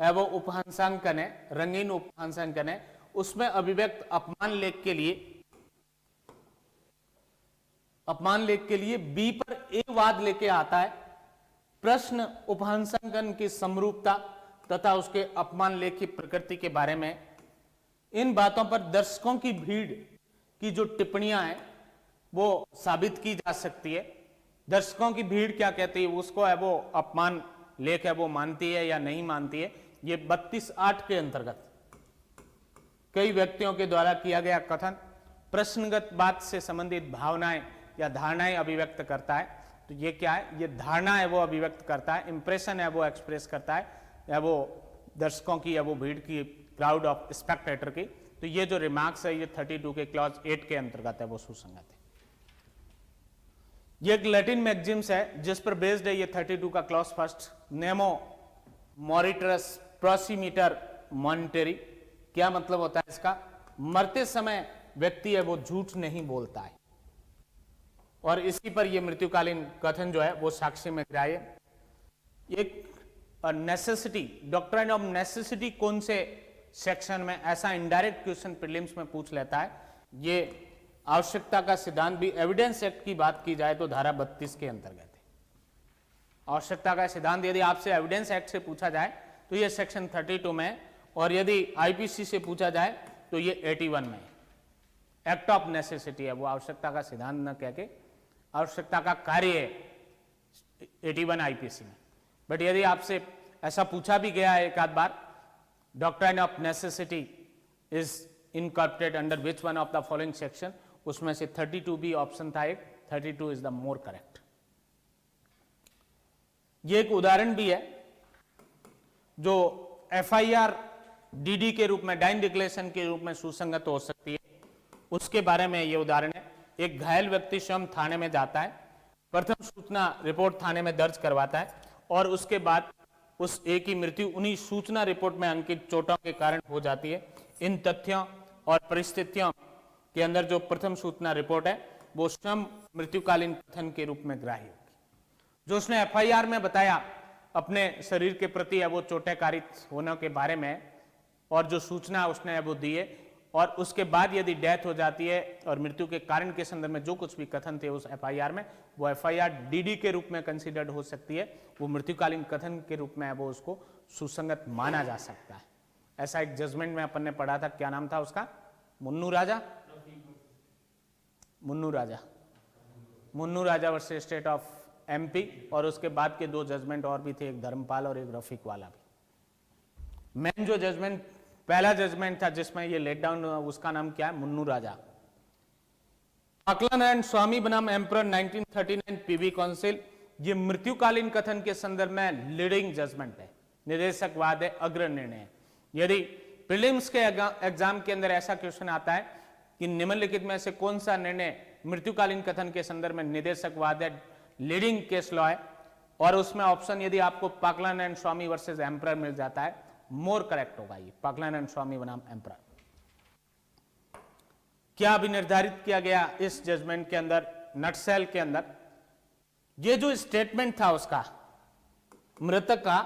है वो उपहांसांकन है, रंगीन उपहांसांकन है, उसमें अभिव्यक्त अपमान लेख के लिए बी पर ए वाद लेके आता है। प्रश्न उपहांसांकन की समरूपता तथा उसके अपमान लेख की प्रकृति के बारे में, इन बातों पर दर्शकों की भीड़ की जो टिप्पणियां हैं वो साबित की जा सकती है। दर्शकों की भीड़ क्या कहती है, उसको है वो अपमान लेख है वो मानती है या नहीं मानती है, ये 32(8) के अंतर्गत कई व्यक्तियों के द्वारा किया गया कथन प्रश्नगत बात से संबंधित भावनाएं या धारणाएं अभिव्यक्त करता है, तो ये क्या है, ये धारणा है वो अभिव्यक्त करता है, इंप्रेशन है वो एक्सप्रेस करता है, या वो दर्शकों की या वो भीड़ की, क्राउड ऑफ स्पेक्टेटर की, तो ये जो रिमार्क्स है ये 32 के क्लॉज 8 के अंतर्गत है वो सुसंगत है। ये एक लैटिन मैगजिम्स है जिस पर बेस्ड है ये 32 का क्लॉज 1, नेमो मॉरिटरस प्रोसीमीटर मॉनिटरी। क्या मतलब होता है इसका, मरते समय व्यक्ति है वो झूठ नहीं बोलता है, और इसी पर यह मृत्युकालीन कथन जो है वो साक्ष्य में ग्राह्य। एक नेसेसिटी, डॉक्ट्रिन ऑफ नेसेसिटी कौन से सेक्शन में, ऐसा इनडायरेक्ट क्वेश्चन प्रीलिम्स में पूछ लेता है। ये आवश्यकता का सिद्धांत भी एविडेंस एक्ट की बात की जाए तो धारा 32 के अंतर्गत है। आवश्यकता का सिद्धांत यदि आपसे एविडेंस एक्ट से पूछा जाए तो ये सेक्शन 32 में, और यदि आईपीसी से पूछा जाए तो ये 81 में। एक्ट ऑफ नेसेसिटी है वो, आवश्यकता का सिद्धांत न कह के आवश्यकता का कार्य है 81 आईपीसी में। बट यदि आपसे ऐसा पूछा भी गया है एक आध बार, doctrine of necessity is incorporated under which one of the following section, उसमें से 32 भी ऑप्शन था एक, 32 इज द मोर करेक्ट। ये एक उदाहरण भी है जो एफआईआर डीडी के रूप में, डाइन डिक्लेरेशन के रूप में सुसंगत हो सकती है, उसके बारे में ये उदाहरण है। एक घायल व्यक्ति स्वयं थाने में जाता है, प्रथम सूचना रिपोर्ट थाने में दर्ज करवाता है, और उसके बाद उस एक की मृत्यु उन्हीं सूचना रिपोर्ट में अंकित चोटों के कारण हो जाती है। इन तथ्यों और परिस्थितियों के अंदर जो प्रथम सूचना रिपोर्ट है वो स्वयं मृत्युकालीन कथन के रूप में ग्राह्य होगी। जो उसने एफआईआर में बताया अपने शरीर के प्रति है वो चोटें कारित होने के बारे में, और जो सूचना उसने वो दी है, और उसके बाद यदि डेथ हो जाती है और मृत्यु के कारण के संदर्भ में जो कुछ भी कथन थे उस एफआईआर में, वो एफआईआर डीडी के रूप में कंसीडर्ड हो सकती है, वो मृत्युकालीन कथन के रूप में वो उसको सुसंगत माना जा सकता है। ऐसा एक जजमेंट में अपन ने पढ़ा था, क्या नाम था उसका, मुन्नू राजा, मुन्नू राजा वर्सेस स्टेट ऑफ एमपी, और उसके बाद के दो जजमेंट और भी थे, एक धर्मपाल और एक रफीक वाला भी। मेन जो जजमेंट, पहला जजमेंट था जिसमें ये लेट डाउन, उसका नाम क्या है, मुन्नू राजा। पाकला स्वामी बनाम एम्परर 1939 पीवी काउंसिल, ये मृत्युकालीन कथन के संदर्भ में लीडिंग जजमेंट है, निर्देशकवाद है, अग्र निर्णय है। यदि प्रीलिम्स के एग्जाम के अंदर ऐसा क्वेश्चन आता है कि निम्नलिखित में से कौन सा निर्णय मृत्युकालीन कथन के संदर्भ में निर्देशकवाद है, लीडिंग केस लॉ है, और उसमें ऑप्शन यदि आपको पाकलान एंड स्वामी वर्सेस एम्परर मिल जाता है, मोर करेक्ट होगा ये, पाकलान एंड स्वामी बनाम एम्परर। क्या अभी निर्धारित किया गया इस जजमेंट के अंदर, नटसेल के अंदर, ये जो स्टेटमेंट था उसका, मृतक का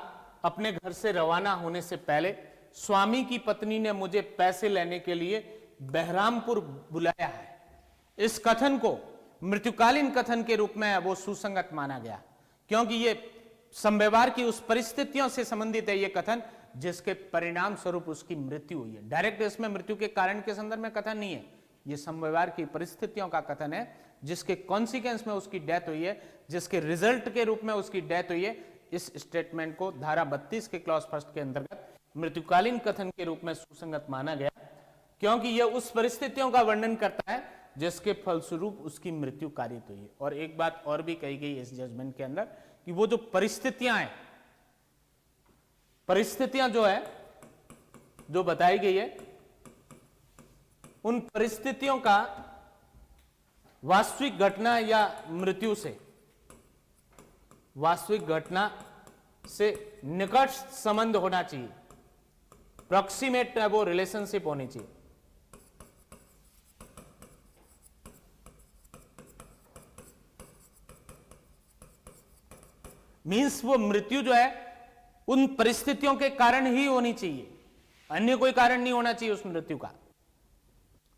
अपने घर से रवाना होने से पहले स्वामी की पत्नी ने मुझे पैसे लेने के लिए बहरामपुर बुलाया है, इस कथन को मृत्युकालीन कथन के रूप में वो सुसंगत माना गया, क्योंकि ये संव्यवहार की उस परिस्थितियों से संबंधित है ये कथन जिसके परिणाम स्वरूप उसकी मृत्यु हुई है। डायरेक्ट इसमें मृत्यु के कारण के संदर्भ में कथन नहीं है, ये संव्यवहार की परिस्थितियों का कथन है, जिसके कॉन्सिक्वेंस में उसकी डेथ हुई है, जिसके रिजल्ट के रूप में उसकी डेथ हुई है। इस स्टेटमेंट को धारा 32 के क्लॉज फर्स्ट के अंतर्गत मृत्युकालीन कथन के रूप में सुसंगत माना गया, क्योंकि यह उस परिस्थितियों का वर्णन करता है जिसके फलस्वरूप उसकी मृत्यु कारित हुई है। और एक बात और भी कही गई इस जजमेंट के अंदर कि वो जो परिस्थितियां हैं, परिस्थितियां जो है, जो बताई गई है, उन परिस्थितियों का वास्तविक घटना या मृत्यु से, वास्तविक घटना से निकट संबंध होना चाहिए, प्रॉक्सिमेट वो रिलेशनशिप होनी चाहिए। मीन्स वो मृत्यु जो है उन परिस्थितियों के कारण ही होनी चाहिए, अन्य कोई कारण नहीं होना चाहिए उस मृत्यु का।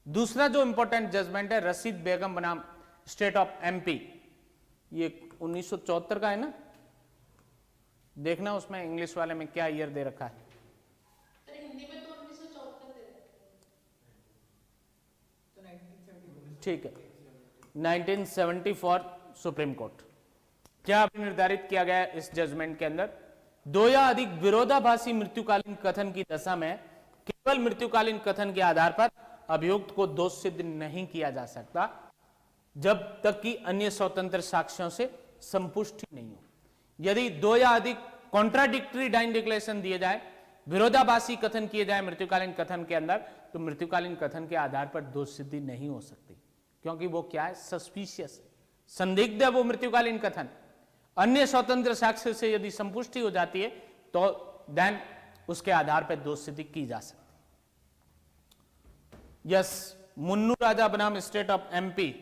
दूसरा जो इंपॉर्टेंट जजमेंट है रशीद बेगम बनाम स्टेट ऑफ एमपी, ये 1974 का है ना, देखना उसमें इंग्लिश वाले में क्या ईयर दे रखा है। हिंदी में तो 1974 ठीक है, 1974 सुप्रीम कोर्ट। क्या अभी निर्धारित किया गया इस जजमेंट के अंदर, दो या अधिक विरोधाभासी मृत्युकालीन कथन की दशा में केवल मृत्युकालीन कथन के आधार पर अभियुक्त को दोष सिद्ध नहीं किया जा सकता जब तक कि अन्य स्वतंत्र साक्ष्यों से संपुष्टि नहीं हो। यदि दो या अधिक कॉन्ट्राडिक्टरी डाइन डिक्लेरेशन दिए जाए, विरोधाभासी कथन किए जाए मृत्युकालीन कथन के अंदर, तो मृत्युकालीन कथन के आधार पर दोष सिद्धि नहीं हो सकती, क्योंकि वो क्या है, सस्पिशियस है, संदिग्ध है वो मृत्युकालीन कथन। अन्य स्वतंत्र साक्ष्य से यदि संपुष्टि हो जाती है तो देन उसके आधार पर दोष सिद्धि की जा सकती है। यस, मुन्नू राजा बनाम स्टेट ऑफ एमपी,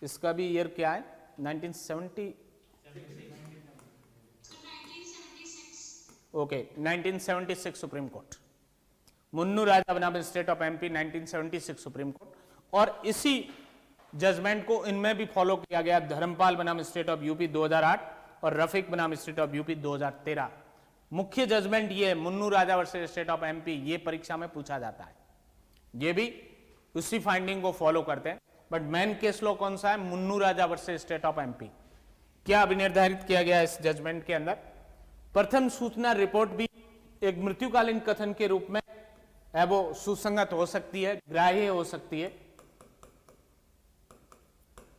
इसका भी ईयर क्या है? 1970, ओके 1976 सुप्रीम कोर्ट। मुन्नू राजा बनाम state of MP 1976 supreme court. और इसी जजमेंट को इनमें भी फॉलो किया गया, धर्मपाल बनाम स्टेट ऑफ यूपी 2008 और रफीक बनाम स्टेट ऑफ यूपी 2013। मुख्य जजमेंट ये मुन्नू राजा वर्सेस स्टेट ऑफ एमपी, ये परीक्षा में पूछा जाता है, ये भी उसी फाइंडिंग को फॉलो करते हैं। बट मेन केस लॉ कौन सा है? मुन्नू राजा वर्सेस स्टेट ऑफ एमपी। क्या अभिनिर्धारित किया गया इस जजमेंट के अंदर? प्रथम सूचना रिपोर्ट भी एक मृत्युकालीन कथन के रूप में है वो सुसंगत हो सकती है, ग्राह्य हो सकती है,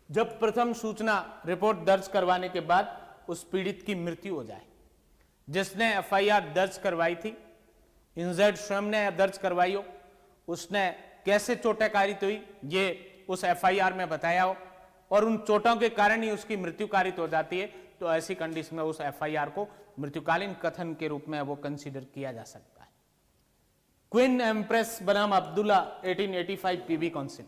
जब प्रथम सूचना रिपोर्ट दर्ज करवाने के बाद उस पीड़ित की मृत्यु हो जाए। जिसने एफआईआर दर्ज करवाई थी, इंजर्ड स्वयं ने दर्ज करवाई हो, उसने कैसे चोटें कारित हुई ये उस एफआईआर में बताया हो, और उन चोटों के कारण ही उसकी मृत्यु कारित हो जाती है, तो ऐसी कंडीशन में उस एफआईआर को मृत्युकालीन कथन के रूप में वो कंसीडर किया जा सकता है। क्वीन एम्प्रेस बनाम अब्दुल्ला 1885 पीबी काउंसिल,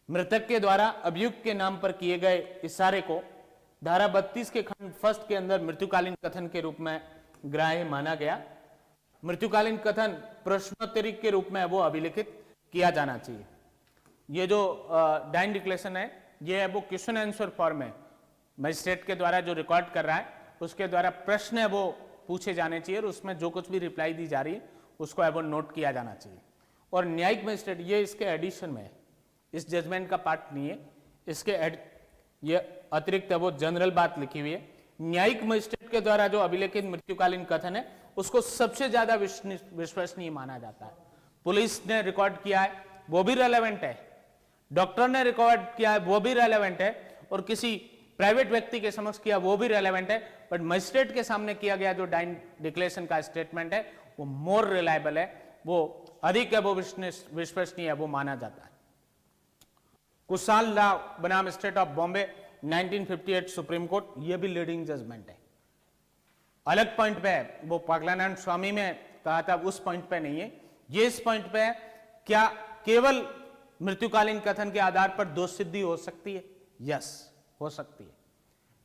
मृतक के द्वारा अभियुक्त के नाम पर किए गए इशारे को धारा 32 के खंड फर्स्ट के अंदर मृत्युकालीन कथन के रूप में ग्राह्य माना गया। मृत्युकालीन कथन प्रश्नोत्तरी के रूप में वो अभिलिखित किया जाना चाहिए। ये जो डाइन डिक्लेरेशन है, ये है वो क्वेश्चन आंसर फॉर्म है, मजिस्ट्रेट के द्वारा जो रिकॉर्ड कर रहा है उसके द्वारा प्रश्न है वो पूछे जाने चाहिए, और उसमें जो कुछ भी रिप्लाई दी जा रही है उसको है वो नोट किया जाना चाहिए। और न्यायिक मजिस्ट्रेट, ये इसके एडिशन में है, इस जजमेंट का पार्ट नहीं है, इसके ये अतिरिक्त है वो जनरल बात लिखी हुई है। न्यायिक मजिस्ट्रेट के द्वारा जो अभिलेखित मृत्युकालीन कथन है उसको सबसे ज्यादा विश्वसनीय माना जाता है। पुलिस ने रिकॉर्ड किया है वो भी रेलेवेंट है, डॉक्टर ने रिकॉर्ड किया है वो भी रेलेवेंट है, और किसी प्राइवेट व्यक्ति के समक्ष किया वो भी रेलेवेंट है, बट मजिस्ट्रेट के सामने किया गया जो डाइन डिक्लेरेशन का स्टेटमेंट है वो मोर रिलायबल है, वो अधिक है वो विश्वसनीय है वो माना जाता है। कुशाल राव बनाम state of Bombay 1958 supreme court, ये भी लीडिंग जजमेंट है, अलग पॉइंट पे है, वो पागलानंद स्वामी में कहा था उस पॉइंट पे नहीं है, ये इस पॉइंट पे है, क्या केवल मृत्युकालीन कथन के आधार पर दोष सिद्धि हो सकती है? यस, हो सकती है।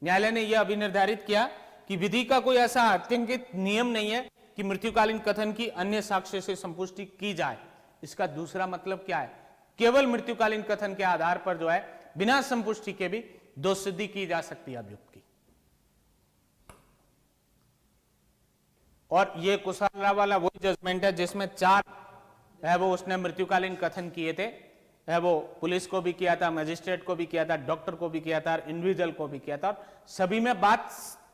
न्यायालय ने यह अभिनिर्धारित किया कि विधि का कोई ऐसा आतंकित नियम नहीं है कि मृत्युकालीन कथन की अन्य साक्ष्य से संपुष्टि की जाए। इसका दूसरा मतलब क्या है? केवल मृत्युकालीन कथन के आधार पर जो है बिना संपुष्टि के भी दोष सिद्धि की जा सकती है अभियुक्त की। और ये कुशाल राव वाला वही जजमेंट है जिसमें 4 है वो उसने मृत्युकालीन कथन किए थे, है वो पुलिस को भी किया था, मजिस्ट्रेट को भी किया था, डॉक्टर को भी किया था, इंडिविजुअल को भी किया था, और सभी में बात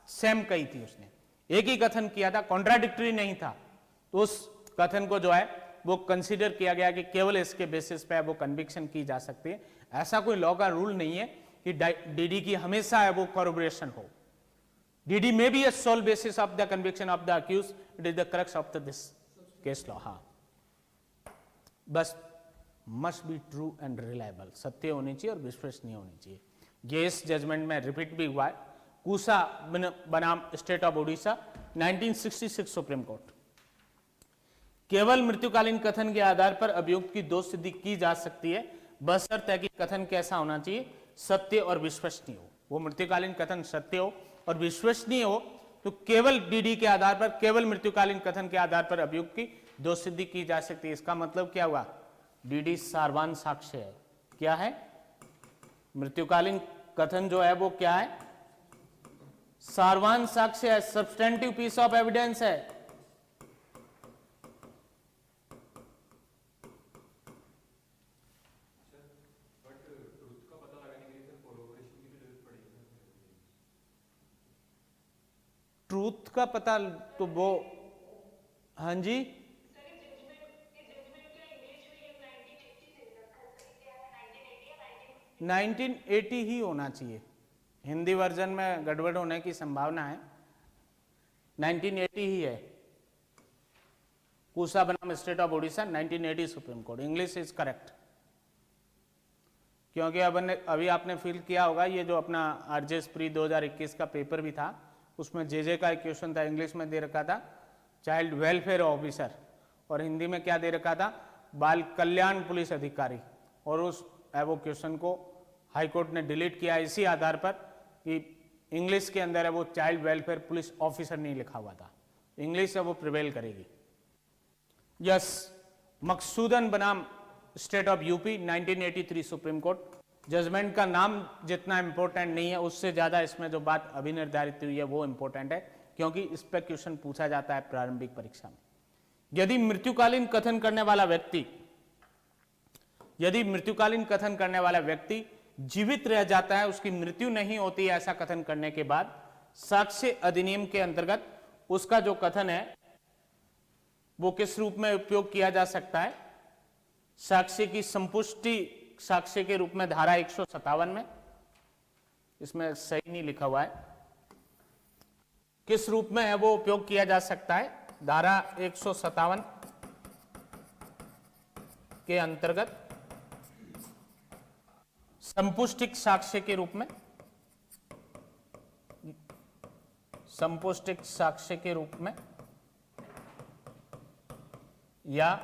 सेम कही थी, उसने एक ही कथन किया था, कॉन्ट्राडिक्टरी नहीं था। तो उस कथन को जो है वो कंसीडर किया गया कि केवल इसके बेसिस पे वो कन्विक्शन की जा सकती है। ऐसा कोई लॉ का रूल नहीं है कि डीडी की हमेशा है वो कॉरपोरेशन हो। डीडी में be a sole basis of the conviction of the accused, it is the crux of this case law. हाँ, बस must be true and reliable, सत्य होनी चाहिए और विश्वसनीय होनी चाहिए। ये इस जजमेंट में रिपीट भी हुआ है। कूसा बनाम state of Orissa 1966 supreme court, केवल मृत्युकालीन कथन के आधार पर अभियुक्त की दोष सिद्धि की जा सकती है, बशर्ते कि कथन कैसा होना चाहिए? सत्य और विश्वसनीय हो। वो मृत्युकालीन कथन सत्य हो और विश्वसनीय हो तो केवल डीडी के आधार पर, केवल मृत्युकालीन कथन के आधार पर अभियुक्त की दोष सिद्धि की जा सकती है। इसका मतलब क्या हुआ? डीडी सारवान साक्ष्य है। क्या है? मृत्युकालीन कथन जो है वो क्या है? सारवान साक्ष्य है, सब्सटेंटिव पीस ऑफ एविडेंस है। ट्रूथ का पता तो वो, हाँ जी, 1980 ही होना चाहिए, हिंदी वर्जन में गड़बड़ होने की संभावना है। 1980 ही है। कूसा बनाम state of Orissa 1980 supreme court, English is correct. क्योंकि अभी आपने फील किया होगा ये जो अपना आरजेएस प्री 2021 का पेपर भी था, उसमें जे का एक क्वेश्चन था, इंग्लिश में दे रखा था चाइल्ड वेलफेयर ऑफिसर, और हिंदी में क्या दे रखा था? बाल कल्याण पुलिस अधिकारी, और उस एवोक्यूशन को हाईकोर्ट ने डिलीट किया इसी आधार पर कि इंग्लिश के अंदर है वो चाइल्ड वेलफेयर पुलिस ऑफिसर नहीं लिखा हुआ था, इंग्लिश है वो प्रिवेल करेगी। यस, मकसूदन बनाम state of UP 1983 supreme court. Judgment का नाम जितना इंपॉर्टेंट नहीं है उससे ज्यादा इसमें जो बात अभी निर्धारित हुई है वो इंपॉर्टेंट है, क्योंकि इस पर क्वेश्चन पूछा जाता है प्रारंभिक परीक्षा में। यदि मृत्युकालीन कथन करने वाला व्यक्ति जीवित रह जाता है, उसकी मृत्यु नहीं होती है ऐसा कथन करने के बाद, साक्ष्य अधिनियम के अंतर्गत उसका जो कथन है वो किस रूप में उपयोग किया जा सकता है? साक्ष्य की संपुष्टि साक्ष्य के रूप में धारा 157 में, इसमें सही नहीं लिखा हुआ है, किस रूप में है वो उपयोग किया जा सकता है? धारा 157 के अंतर्गत संपुष्टिक साक्ष्य के रूप में, संपुष्टिक साक्ष्य के रूप में, या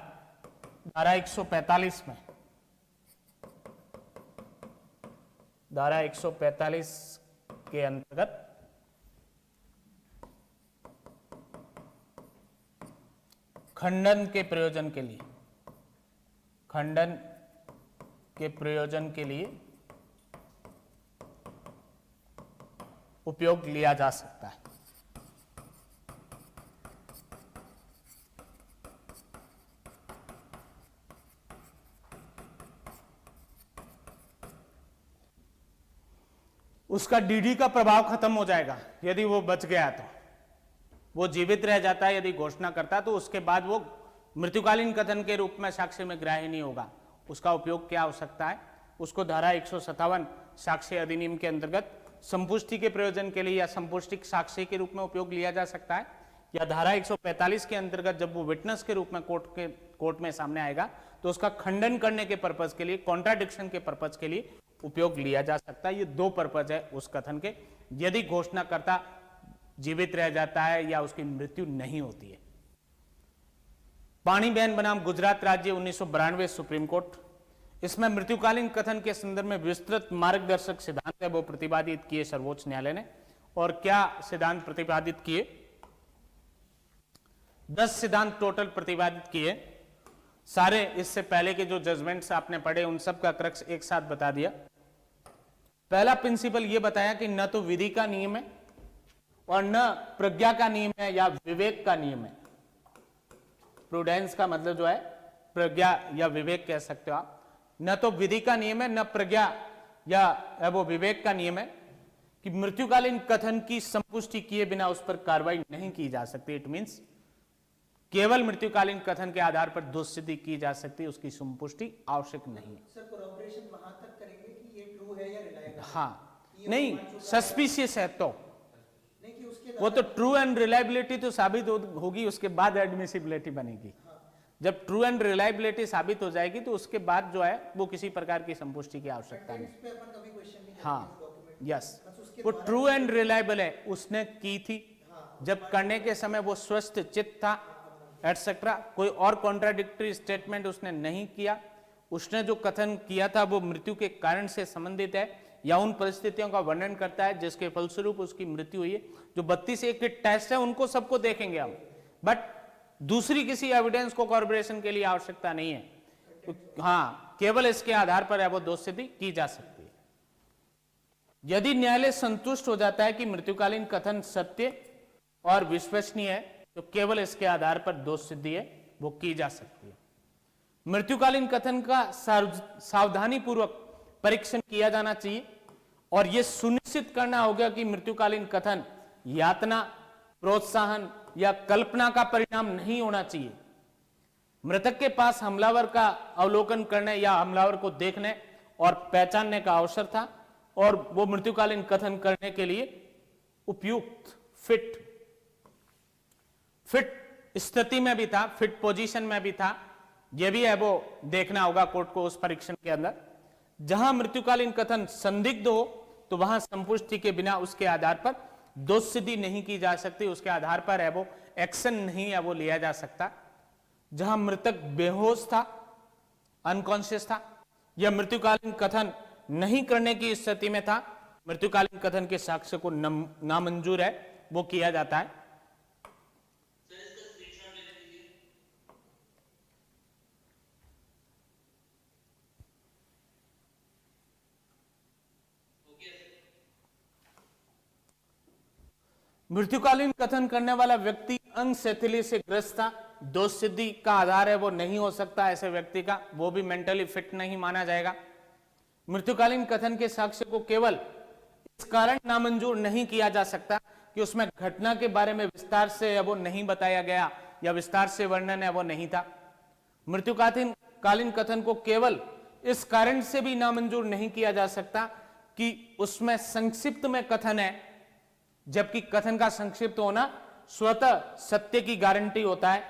धारा 145 में, धारा 145 के अंतर्गत खंडन के प्रयोजन के लिए, खंडन के प्रयोजन के लिए उपयोग लिया जा सकता है। उसका डीडी का प्रभाव खत्म हो जाएगा यदि वो बच गया, तो वो जीवित रह जाता है यदि घोषणा करता, तो उसके बाद वो मृत्युकालीन कथन के रूप में साक्ष्य में ग्राह्य नहीं होगा। उसका उपयोग क्या हो सकता है? उसको धारा 157 साक्ष्य अधिनियम के अंतर्गत संपुष्टि के प्रयोजन के लिए या संपुष्टिक साक्ष्य के रूप में उपयोग लिया जा सकता है, या धारा 145 के अंतर्गत जब वो विटनेस के रूप में कोर्ट में सामने आएगा तो उसका खंडन करने के पर्पज के लिए, कॉन्ट्राडिक्शन के पर्पज के लिए उपयोग लिया जा सकता है। ये दो पर्पज है उस कथन के, यदि घोषणाकर्ता जीवित रह जाता है या उसकी मृत्यु नहीं होती है। पाणीबेन बनाम गुजरात राज्य 1992 सुप्रीम कोर्ट, इसमें मृत्युकालीन कथन के संदर्भ में विस्तृत मार्गदर्शक सिद्धांत है वो प्रतिपादित किए सर्वोच्च न्यायालय ने। और क्या सिद्धांत प्रतिपादित किए? 10 सिद्धांत टोटल प्रतिपादित किए। सारे इससे पहले के जो जजमेंट्स आपने पढ़े उन सब का क्रक्स एक साथ बता दिया। पहला प्रिंसिपल यह बताया कि न तो विधि का नियम है और न प्रज्ञा का नियम है या विवेक का नियम है। प्रूडेंस का मतलब जो है प्रज्ञा या विवेक कह सकते हो आप। न तो विधि का नियम है न प्रज्ञा या वो विवेक का नियम है कि मृत्युकालीन कथन की संपुष्टि किए बिना उस पर कार्रवाई नहीं की जा सकती। इट मींस केवल मृत्युकालीन कथन के आधार पर दोष सिद्धि की जा सकती है, उसकी संपुष्टि आवश्यक नहीं। सर कोरॉपरेशन वहां तक करेंगे कि ये ट्रू है या रिलायबल? हाँ, नहीं, सस्पिशियस है तो नहीं कि उसके वो तो ट्रू एंड रिलायबिलिटी तो साबित होगी, उसके बाद एडमिसिबिलिटी बनेगी। जब ट्रू एंड रिलायबिलिटी साबित हो जाएगी तो उसके बाद जो है वो किसी प्रकार की संपुष्टि की आवश्यकता नहीं। पे अपन कभी क्वेश्चन नहीं करते हाँ, डॉक्यूमेंट, यस, वो ट्रू एंड रिलायबल है, उसने की थी, जब करने के समय वो स्वस्थ चित्त था एटसेट्रा, कोई और कॉन्ट्राडिक्टरी स्टेटमेंट उसने नहीं किया, उसने जो कथन किया था वो मृत्यु के कारण से संबंधित है या उन परिस्थितियों का वर्णन करता है जिसके फलस्वरूप उसकी मृत्यु हुई है। जो 32A के टेस्ट है उनको सबको देखेंगे हम, बट दूसरी किसी एविडेंस को कॉर्पोरेशन के लिए आवश्यकता नहीं है। तो हाँ, केवल इसके आधार पर है वो दोष सिद्धि की जा सकती है। यदि न्यायालय संतुष्ट हो जाता है कि मृत्युकालीन कथन सत्य और विश्वसनीय है तो केवल इसके आधार पर दोष सिद्धि है वो की जा सकती है। मृत्युकालीन कथन का सावधानी पूर्वक परीक्षण किया जाना चाहिए और यह सुनिश्चित करना होगा कि मृत्युकालीन कथन यातना, प्रोत्साहन या कल्पना का परिणाम नहीं होना चाहिए। मृतक के पास हमलावर का अवलोकन करने या हमलावर को देखने और पहचानने का अवसर था और वो मृत्युकालीन कथन करने के लिए उपयुक्त फिट स्थिति में भी था, फिट पोजीशन में भी था। यह भी है वो देखना होगा कोर्ट को उस परीक्षण के अंदर। जहां मृत्युकालीन कथन संदिग्ध हो तो वहां संपुष्टि के बिना उसके आधार पर दोष सिद्धि नहीं की जा सकती, उसके आधार पर है वो एक्शन नहीं है वो लिया जा सकता। जहां मृतक बेहोश था अनकॉन्शियस था, या मृत्युकालीन कथन नहीं करने की स्थिति में था, मृत्युकालीन कथन के साक्ष्य को नामंजूर है वो किया जाता है। मृत्युकालीन कथन करने वाला व्यक्ति अंग शिथिली से ग्रस्त था, दोष सिद्धि का आधार है वो नहीं हो सकता ऐसे व्यक्ति का, वो भी मेंटली फिट नहीं माना जाएगा। मृत्युकालीन कथन के साक्ष्य को केवल इस कारण नामंजूर नहीं किया जा सकता कि उसमें घटना के बारे में विस्तार से वो नहीं बताया गया या विस्तार से वर्णन है वो नहीं था। मृत्युकालीन कथन को केवल इस कारण से भी नामंजूर नहीं किया जा सकता कि उसमें संक्षिप्त में कथन है, जबकि कथन का संक्षिप्त होना स्वतः सत्य की गारंटी होता है।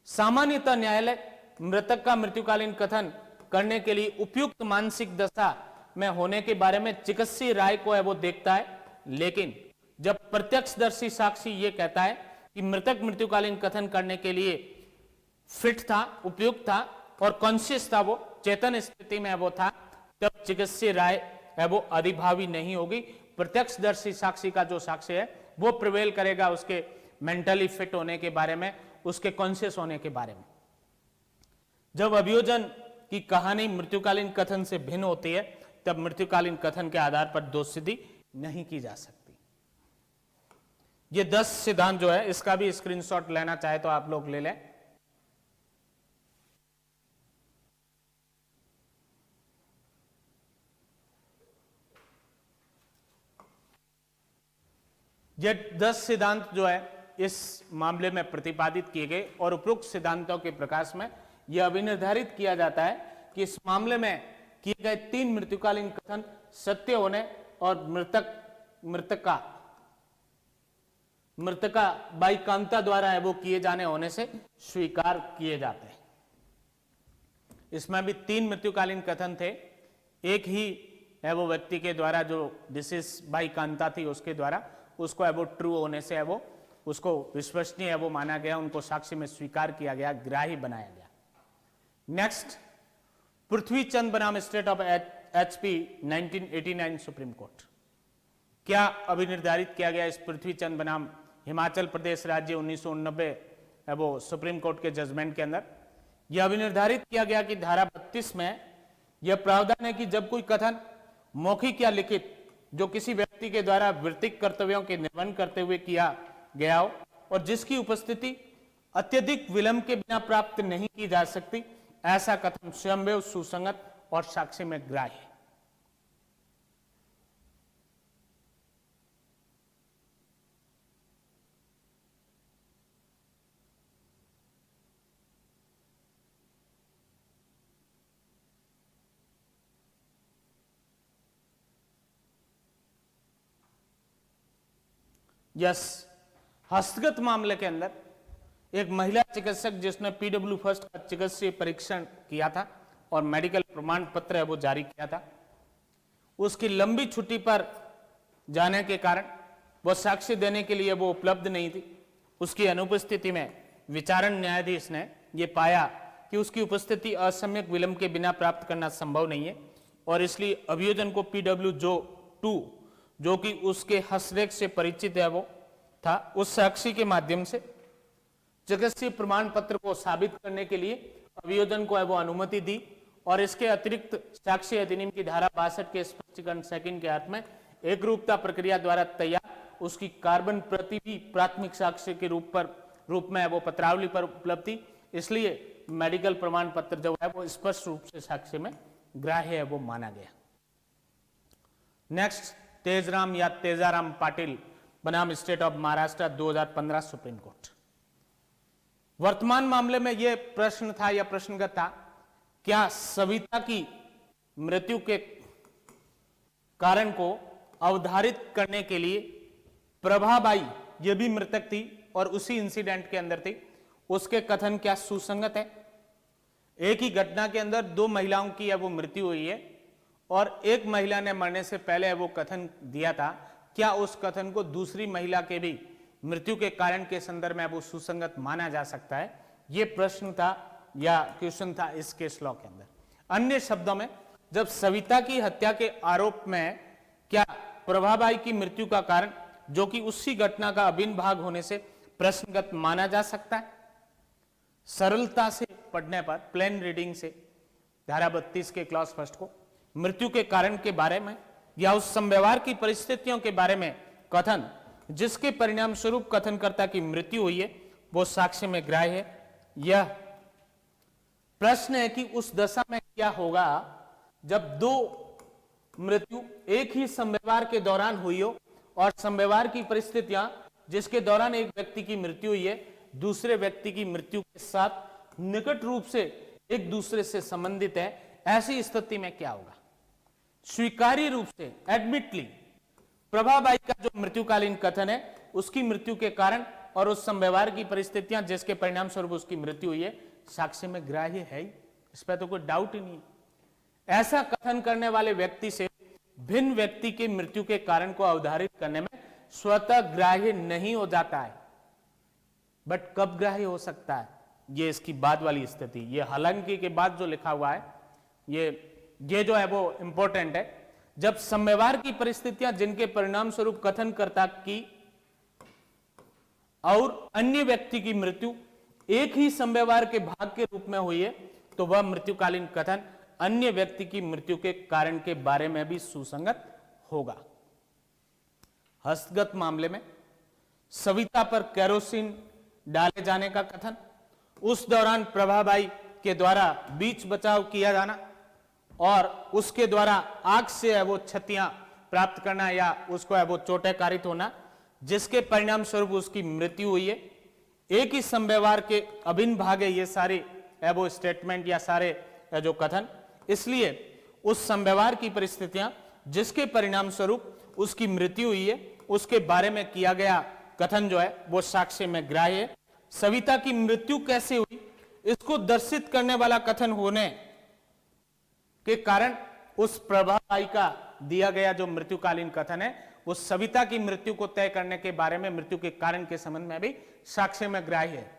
सामान्यतः न्यायालय मृतक का मृत्युकालीन कथन करने के लिए उपयुक्त मानसिक दशा में होने के बारे में चिकित्सीय राय को है वो देखता है, लेकिन जब प्रत्यक्षदर्शी साक्षी ये कहता है कि मृतक मृत्युकालीन कथन करने के लिए फिट था, उपयुक्त था और कॉन्शियस था, वो चेतन स्थिति में वो था, तब चिकित्सीय राय है वो अधिभावी नहीं होगी। प्रत्यक्षदर्शी साक्षी का जो साक्ष्य है वो प्रिवेल करेगा उसके मेंटली फिट होने के बारे में, उसके कॉन्शियस होने के बारे में। जब अभियोजन की कहानी मृत्युकालीन कथन से भिन्न होती है तब मृत्युकालीन कथन के आधार पर दोष सिद्धि नहीं की जा सकती। ये 10 सिद्धांत जो है इसका भी स्क्रीनशॉट लेना चाहे तो आप लोग ले लें। ये 10 सिद्धांत जो है इस मामले में प्रतिपादित किए गए और उपरोक्त सिद्धांतों के प्रकाश में यह अभिनिर्धारित किया जाता है कि इस मामले में किए गए 3 मृत्युकालीन कथन सत्य होने और मृतका बाई कांता द्वारा है वो किए जाने होने से स्वीकार किए जाते हैं। इसमें भी 3 मृत्युकालीन कथन थे, एक ही है वो व्यक्ति के द्वारा जो डिसीज बाई कांता थी उसके द्वारा, उसको है वो ट्रू होने से है वो उसको विश्वसनीय है वो माना गया, उनको साक्ष्य में स्वीकार किया गया, ग्राही बनाया गया। नेक्स्ट, पृथ्वी चंद बनाम state of HP 1989 supreme court. क्या अभिनिर्धारित किया गया इस पृथ्वी चंद बनाम हिमाचल प्रदेश राज्य 1989 है वो सुप्रीम कोर्ट के जजमेंट के अंदर यह अभिनिर्धारित किया गया कि धारा 32 में यह प्रावधान है कि जब कोई कथन मौखिक या लिखित जो किसी व्यक्ति के द्वारा वृत्तिक कर्तव्यों के निर्वहन करते हुए किया गया हो और जिसकी उपस्थिति अत्यधिक विलंब के बिना प्राप्त नहीं की जा सकती, ऐसा कथन स्वयंभेव सुसंगत और साक्ष्य में ग्राह्य है। यस, हस्तगत मामले के अंदर एक महिला चिकित्सक जिसने पीडब्ल्यू फर्स्ट का चिकित्सीय परीक्षण किया था और मेडिकल प्रमाण पत्र है वो जारी किया था, उसकी लंबी छुट्टी पर जाने के कारण वो साक्ष्य देने के लिए वो उपलब्ध नहीं थी। उसकी अनुपस्थिति में विचारण न्यायाधीश ने ये पाया कि उसकी उपस्थिति असम्यक विलंब के बिना प्राप्त करना संभव नहीं है और इसलिए अभियोजन को पीडब्ल्यू जो कि उसके हस्तरेख से परिचित है वो था, उस साक्षी के माध्यम से चिकित्सीय प्रमाण पत्र को साबित करने के लिए अभियोजन को है वो अनुमति दी और इसके अतिरिक्त साक्ष्य अधिनियम की धारा 62 के स्पष्टीकरण सेकंड के अर्थ में एक रूपता प्रक्रिया द्वारा तैयार उसकी कार्बन प्रति भी प्राथमिक साक्ष्य के रूप में है वो पत्रावली पर उपलब्ध थी, इसलिए मेडिकल प्रमाण पत्र जो है वो स्पष्ट रूप से साक्ष्य में ग्राह्य है वो माना गया। नेक्स्ट, तेजराम या तेजाराम पाटिल बनाम state of Maharashtra 2015 supreme court. वर्तमान मामले में यह प्रश्न था या प्रश्नगत था, क्या सविता की मृत्यु के कारण को अवधारित करने के लिए प्रभाबाई यह भी मृतक थी और उसी इंसिडेंट के अंदर थी, उसके कथन क्या सुसंगत है? एक ही घटना के अंदर 2 महिलाओं की है वो मृत्यु हुई है और एक महिला ने मरने से पहले वो कथन दिया था, क्या उस कथन को दूसरी महिला के भी मृत्यु के कारण के संदर्भ में वो सुसंगत माना जा सकता है? ये प्रश्न था या क्वेश्चन था इस केस लॉ के अंदर। अन्य शब्दों में, जब सविता की हत्या के आरोप में क्या प्रभाबाई की मृत्यु का कारण, जो कि उसी घटना का अभिन्न भाग होने से प्रश्नगत माना जा सकता है, सरलता से पढ़ने पर, प्लेन रीडिंग से, धारा 32 के क्लॉज फर्स्ट को मृत्यु के कारण के बारे में या उस संव्यवहार की परिस्थितियों के बारे में कथन जिसके परिणाम स्वरूप कथनकर्ता की मृत्यु हुई है, वो साक्ष्य में ग्राह्य है। यह प्रश्न है कि उस दशा में क्या होगा जब दो मृत्यु एक ही संव्यवहार के दौरान हुई हो और संव्यवहार की परिस्थितियां जिसके दौरान एक व्यक्ति की मृत्यु हुई है दूसरे व्यक्ति की मृत्यु के साथ निकट रूप से एक दूसरे से संबंधित है। ऐसी स्थिति में क्या होगा? स्वीकार्य रूप से, एडमिटली, प्रभाबाई का जो मृत्युकालीन कथन है उसकी मृत्यु के कारण और उस संव्यवहार की परिस्थितियां जिसके परिणाम स्वरूप उसकी मृत्यु हुई है साक्ष्य में ग्राह्य है ही, इस पर तो कोई डाउट ही नहीं है। ऐसा कथन करने वाले व्यक्ति से भिन्न व्यक्ति की मृत्यु के कारण को अवधारित करने में स्वतः ग्राह्य नहीं हो जाता है। बट कब ग्राह्य हो सकता है? ये इसकी बाद वाली स्थिति, ये हालांकि के बाद जो लिखा हुआ है ये जो है वो इंपॉर्टेंट है। जब संव्यवहार की परिस्थितियां जिनके परिणाम स्वरूप कथनकर्ता की और अन्य व्यक्ति की मृत्यु एक ही संव्यवहार के भाग के रूप में हुई है तो वह मृत्युकालीन कथन अन्य व्यक्ति की मृत्यु के कारण के बारे में भी सुसंगत होगा। हस्तगत मामले में सविता पर केरोसिन डाले जाने का कथन, उस दौरान प्रभाबाई के द्वारा बीच बचाव किया जाना और उसके द्वारा आग से है वो क्षतियां प्राप्त करना या उसको है वो चोटें कारित होना जिसके परिणाम स्वरूप उसकी मृत्यु हुई है, एक ही संव्यवहार के अभिन्न भाग है ये सारे है वो स्टेटमेंट या सारे है जो कथन। इसलिए उस संव्यवहार की परिस्थितियां जिसके परिणाम स्वरूप उसकी मृत्यु हुई है उसके बारे में किया गया कथन जो है वो साक्ष्य में ग्राह्य है। सविता की मृत्यु कैसे हुई इसको दर्शित करने वाला कथन होने के कारण उस प्रभाबाई का दिया गया जो मृत्युकालीन कथन है उस सविता की मृत्यु को तय करने के बारे में मृत्यु के कारण के संबंध में भी साक्ष्य में ग्राह्य है।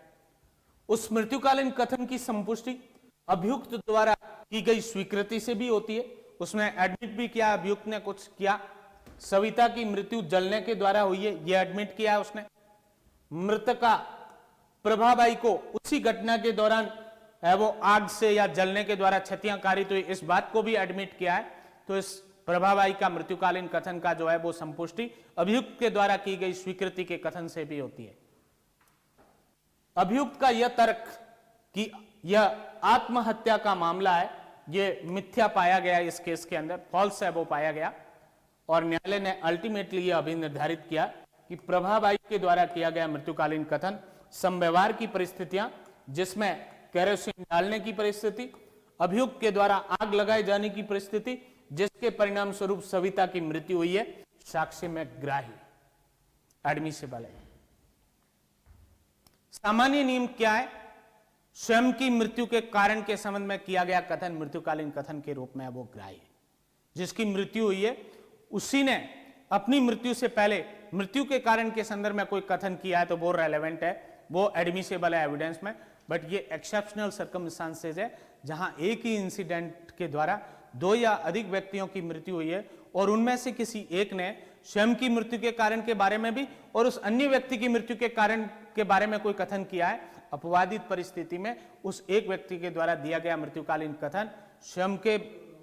उस मृत्युकालीन कथन की संपुष्टि अभियुक्त द्वारा की गई स्वीकृति से भी होती है। उसने एडमिट भी किया, अभियुक्त ने कुछ किया, सविता की मृत्यु जलने के द्वारा हुई है यह एडमिट किया है उसने। मृतका प्रभाबाई को उसी घटना के दौरान है वो आग से या जलने के द्वारा क्षतियां कारित हुई इस बात को भी एडमिट किया है। तो इस प्रभाबाई का मृत्युकालीन कथन का जो है वो संपुष्टि अभियुक्त के द्वारा की गई स्वीकृति के कथन से भी होती है। अभियुक्त का यह तर्क कि यह आत्महत्या का मामला है यह मिथ्या पाया गया, इस केस के अंदर फॉल्स है वो पाया गया और न्यायालय ने अल्टीमेटली यह अभी निर्धारित किया कि प्रभाबाई के द्वारा किया गया मृत्युकालीन कथन संव्यवहार की परिस्थितियां जिसमें केरोसिन डालने की परिस्थिति, अभियुक्त के द्वारा आग लगाए जाने की परिस्थिति जिसके परिणाम स्वरूप सविता की मृत्यु हुई है साक्ष्य में ग्राह्य, एडमिसिबल है। सामान्य नियम क्या है? स्वयं की मृत्यु के कारण के संबंध में किया गया कथन मृत्युकालीन कथन के रूप में वो ग्राह्य है। जिसकी मृत्यु हुई है उसी ने अपनी मृत्यु से पहले मृत्यु के कारण के संदर्भ में कोई कथन किया है तो वो रेलेवेंट है, वो एडमिसिबल है एविडेंस में। बट ये एक्सेप्शनल सर्कमस्टांसेस है जहां एक ही इंसिडेंट के द्वारा दो या अधिक व्यक्तियों की मृत्यु हुई है और उनमें से किसी एक ने स्वयं की मृत्यु के कारण के बारे में भी और उस अन्य व्यक्ति की मृत्यु के कारण के बारे में कोई कथन किया है। अपवादित परिस्थिति में उस एक व्यक्ति के द्वारा दिया गया मृत्युकालीन कथन स्वयं के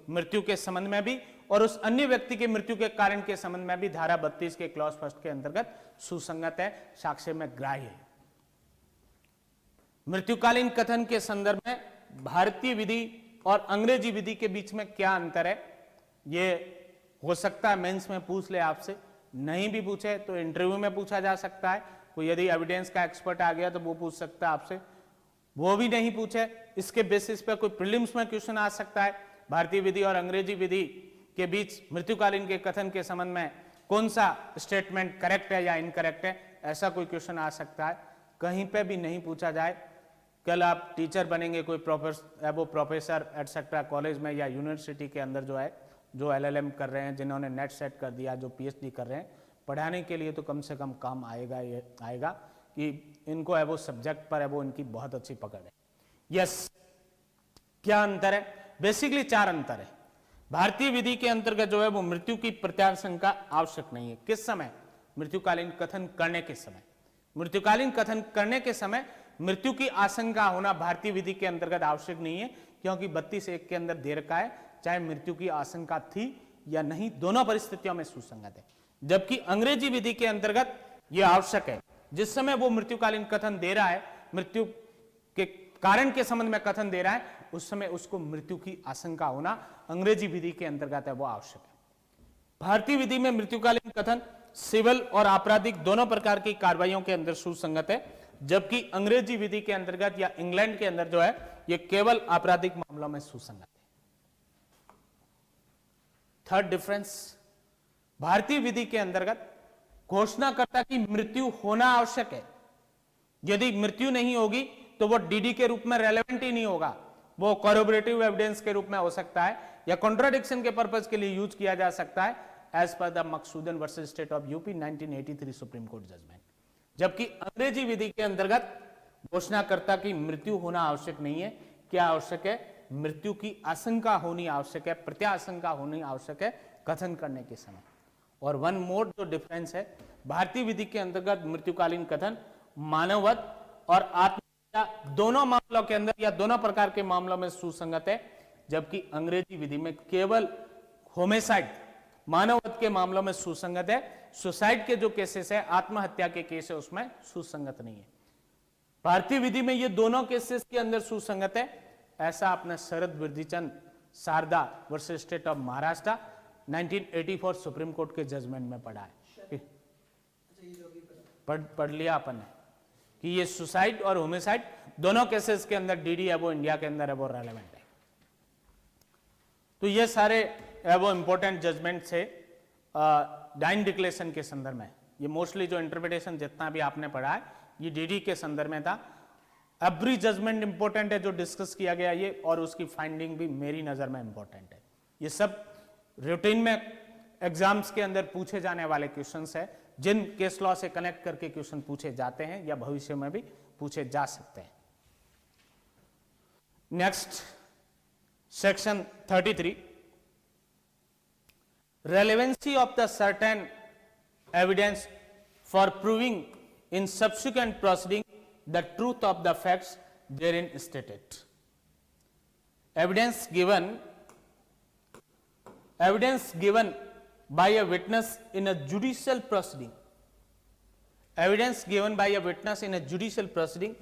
मृत्यु के संबंध में भी और उस अन्य व्यक्ति के मृत्यु के कारण के संबंध में भी धारा 32 के क्लॉज फर्स्ट के अंतर्गत सुसंगत है, साक्ष्य में ग्राह्य है। मृत्युकालीन कथन के संदर्भ में भारतीय विधि और अंग्रेजी विधि के बीच में क्या अंतर है? ये हो सकता है मेंस में पूछ ले आपसे, नहीं भी पूछे तो इंटरव्यू में पूछा जा सकता है। कोई यदि एविडेंस का एक्सपर्ट आ गया तो वो पूछ सकता है आपसे, वो भी नहीं पूछे इसके बेसिस पे कोई प्रीलिम्स में क्वेश्चन आ सकता है। भारतीय विधि और अंग्रेजी विधि के बीच मृत्युकालीन के कथन के संबंध में कौन सा स्टेटमेंट करेक्ट है या इनकरेक्ट है, ऐसा कोई क्वेश्चन आ सकता है। कहीं पे भी नहीं पूछा जाए। कल आप टीचर बनेंगे, कोई प्रोफेसर एटसेट्रा कॉलेज में या यूनिवर्सिटी के अंदर जो है जो LLM कर रहे हैं, जिन्होंने नेट सेट कर दिया, जो PhD कर रहे हैं, पढ़ाने के लिए तो कम से कम काम आएगा, ये आएगा कि इनको है वो सब्जेक्ट पर है वो इनकी बहुत अच्छी पकड़ है। यस, क्या अंतर है? बेसिकली 4 अंतर है। भारतीय विधि के अंतर्गत जो है वो मृत्यु की प्रत्याशंका आवश्यक नहीं है। किस समय? मृत्युकालीन कथन करने के समय। मृत्युकालीन कथन करने के समय मृत्यु की आशंका होना भारतीय विधि के अंतर्गत आवश्यक नहीं है, क्योंकि 32(1) के अंदर दे रखा है चाहे मृत्यु की आशंका थी या नहीं, दोनों परिस्थितियों में सुसंगत है। जबकि अंग्रेजी विधि के अंतर्गत यह आवश्यक है। जिस समय वो मृत्युकालीन कथन दे रहा है, मृत्यु के कारण के संबंध में कथन दे रहा है, उस समय उसको मृत्यु की आशंका होना अंग्रेजी विधि के अंतर्गत है, वो आवश्यक है। भारतीय विधि में मृत्युकालीन कथन सिविल और आपराधिक दोनों प्रकार की कार्रवाइयों के अंदर सुसंगत है, जबकि अंग्रेजी विधि के अंतर्गत या इंग्लैंड के अंदर जो है यह केवल आपराधिक मामलों में सुसंगत है। थर्ड डिफरेंस, भारतीय विधि के अंतर्गत घोषणाकर्ता की मृत्यु होना आवश्यक है। यदि मृत्यु नहीं होगी तो वो डीडी के रूप में रेलेवेंट ही नहीं होगा, वो कॉरोबोरेटिव एविडेंस के रूप में हो सकता है या कॉन्ट्राडिक्शन के पर्पज के लिए यूज किया जा सकता है, as per the Maksudan versus state of UP 1983 supreme court judgment. जबकि अंग्रेजी विधि के अंतर्गत घोषणाकर्ता की मृत्यु होना आवश्यक नहीं है। क्या आवश्यक है? मृत्यु की आशंका होनी आवश्यक है, प्रत्याशंका होनी आवश्यक है कथन करने के समय। और वन मोर जो डिफरेंस है, भारतीय विधि के अंतर्गत मृत्युकालीन कथन मानववध और आत्महत्या दोनों मामलों के अंदर या दोनों प्रकार के मामलों में सुसंगत है, जबकि अंग्रेजी विधि में केवल होमिसाइड मानववध के मामलों में सुसंगत है। सुसाइड के जो केसेस है, आत्महत्या के केस है, उसमें सुसंगत नहीं है। भारतीय विधि में ये दोनों केसेस के अंदर सुसंगत है। ऐसा आपने Sharad Vriddhichand Sharda versus state of Maharashtra 1984 supreme court के जजमेंट में पढ़ा है। पढ़ लिया अपन ने कि ये सुसाइड और होमिसाइड दोनों केसेस के अंदर डीडी है वो इंडिया के अंदर है वो रेलेवेंट है। तो ये सारे वो इंपॉर्टेंट जजमेंट है डाइन डिक्लेरेशन के संदर्भ में। ये मोस्टली जो इंटरप्रिटेशन जितना भी आपने पढ़ा है ये डीडी के संदर्भ में था। एवरी जजमेंट इंपॉर्टेंट है जो डिस्कस किया गया ये, और उसकी फाइंडिंग भी मेरी नजर में इंपॉर्टेंट है। ये सब रूटीन में एग्जाम्स के अंदर पूछे जाने वाले क्वेश्चंस है, जिन केस लॉ से कनेक्ट करके क्वेश्चन पूछे जाते हैं या भविष्य में भी पूछे जा सकते हैं। Next section 33, relevancy of the certain evidence for proving in subsequent proceeding the truth of the facts therein stated. Evidence given by a witness in a judicial proceeding, evidence given by a witness in a judicial proceeding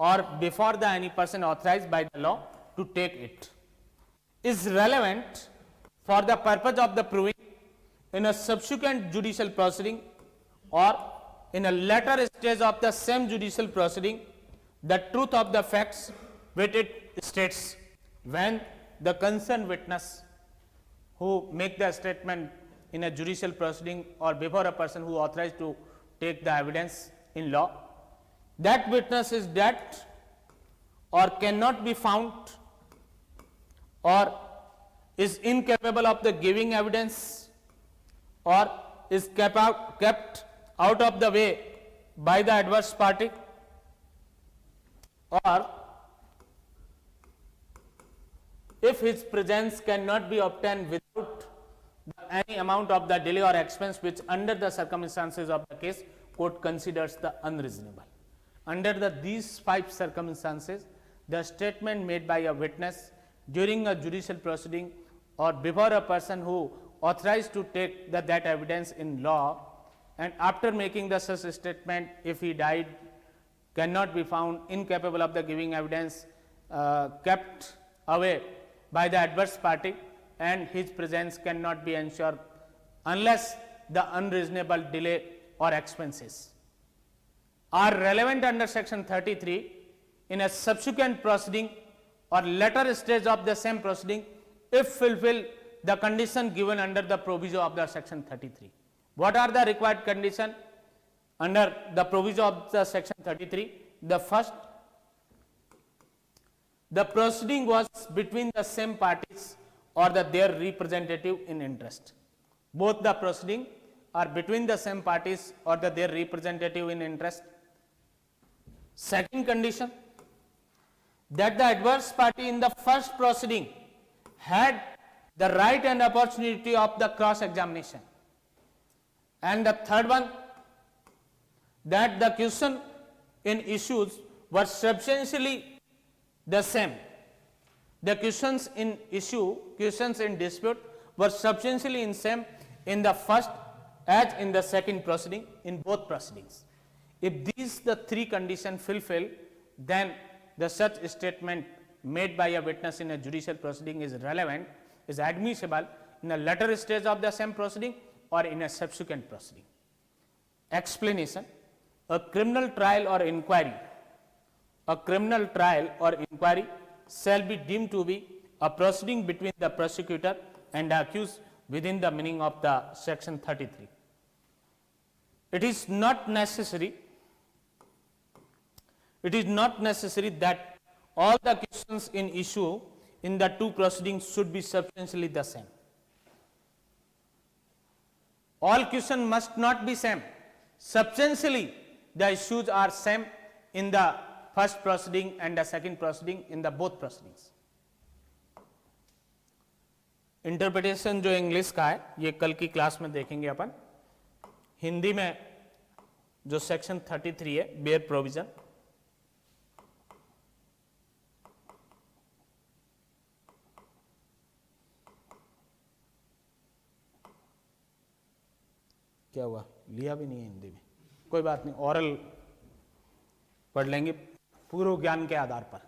or before the any person authorized by the law to take it is relevant for the purpose of the proving in a subsequent judicial proceeding or in a later stage of the same judicial proceeding the truth of the facts which it states, when the concerned witness who make the statement in a judicial proceeding or before a person who authorized to take the evidence in law, that witness is dead or cannot be found or is incapable of the giving evidence or is kept out of the way by the adverse party, or if his presence cannot be obtained without any amount of the delay or expense which under the circumstances of the case court considers the unreasonable. Under these 5 circumstances, the statement made by a witness during a judicial proceeding or before a person who authorized to take that evidence in law, and after making the such statement, if he died, cannot be found, incapable of the giving evidence, kept away by the adverse party, and his presence cannot be ensured unless the unreasonable delay or expenses are relevant under section 33 in a subsequent proceeding or later stage of the same proceeding if fulfill the condition given under the proviso of the section 33. What are the required condition under the proviso of the section 33? The first, the proceeding was between the same parties or their representative in interest. Both the proceeding are between the same parties or their representative in interest. Second condition, that the adverse party in the first proceeding had the right and opportunity of the cross examination, and the third one, that the question in issues were substantially the same. The questions in dispute were substantially in same in the first as in the second proceeding in both proceedings. If these the three conditions fulfill, then the such statement made by a witness in a judicial proceeding is relevant, is admissible in a later stage of the same proceeding or in a subsequent proceeding. Explanation: a criminal trial or inquiry shall be deemed to be a proceeding between the prosecutor and the accused within the meaning of the section 33. It is not necessary that all the questions in issue in the two proceedings should be substantially the same. All questions must not be same. Substantially, the issues are same in the first proceeding and the second proceeding in the both proceedings. Interpretation जो English का है ये कल की class में देखेंगे अपन. हिंदी में जो सेक्शन 33 है बेयर प्रोविजन, क्या हुआ, लिया भी नहीं है हिंदी में, कोई बात नहीं, ओरल पढ़ लेंगे पूर्व ज्ञान के आधार पर.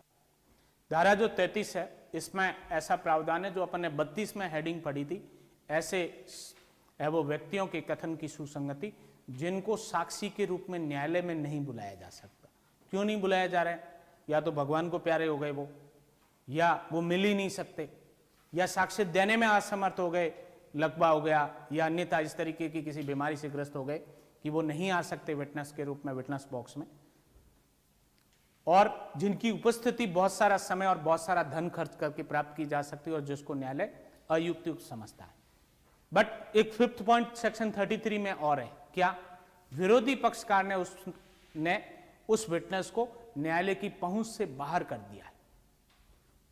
धारा जो 33 है इसमें ऐसा प्रावधान है जो अपन ने 32 में हेडिंग पढ़ी थी, ऐसे है वो व्यक्तियों के कथन की सुसंगति जिनको साक्षी के रूप में न्यायालय में नहीं बुलाया जा सकता. क्यों नहीं बुलाया जा रहा है? या तो भगवान को प्यारे हो गए वो, या वो मिल ही नहीं सकते, या साक्ष्य देने में असमर्थ हो गए, लकवा हो गया, या अन्यथा इस तरीके की किसी बीमारी से ग्रस्त हो गए कि वो नहीं आ सकते विटनेस के रूप में विटनेस बॉक्स में, और जिनकी उपस्थिति बहुत सारा समय और बहुत सारा धन खर्च करके प्राप्त की जा सकती है और जिसको न्यायालय अयुक्तियुक्त समझता है. बट एक फिफ्थ पॉइंट सेक्शन 33 में और है, क्या? विरोधी पक्षकार ने उस विटनेस को न्यायालय की पहुंच से बाहर कर दिया है.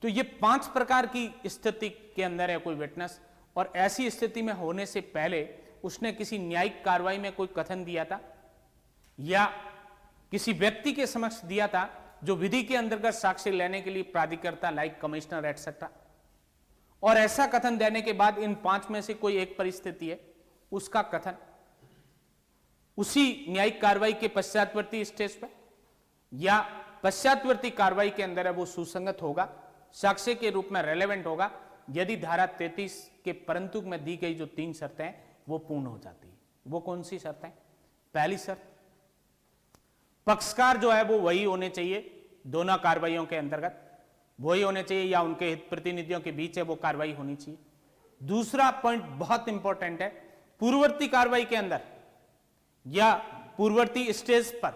तो ये 5 प्रकार की स्थिति के अंदर है कोई विटनेस, और ऐसी स्थिति में होने से पहले उसने किसी न्यायिक कार्रवाई में कोई कथन दिया था या किसी व्यक्ति के समक्ष दिया था जो विधि के अंतर्गत साक्ष्य लेने के लिए प्राधिकर्ता लाइक कमिश्नर एटसेट्रा, और ऐसा कथन देने के बाद इन 5 में से कोई एक परिस्थिति है, उसका कथन उसी न्यायिक कार्रवाई के पश्चातवर्ती स्टेज पर या पश्चातवर्ती कार्रवाई के अंदर है वो सुसंगत होगा, साक्ष्य के रूप में रेलेवेंट होगा, यदि धारा 33 के परंतु में दी गई जो 3 शर्तें हैं वो पूर्ण हो जाती है. वो कौन सी शर्तें? पहली शर्त, पक्षकार जो है वो वही होने चाहिए दोनों कार्रवाइयों के अंतर्गत, वही होने चाहिए या उनके हित प्रतिनिधियों के बीच है वो कार्रवाई होनी चाहिए. दूसरा पॉइंट बहुत इंपॉर्टेंट है, पूर्ववर्ती कार्रवाई के अंदर या पूर्ववर्ती स्टेज पर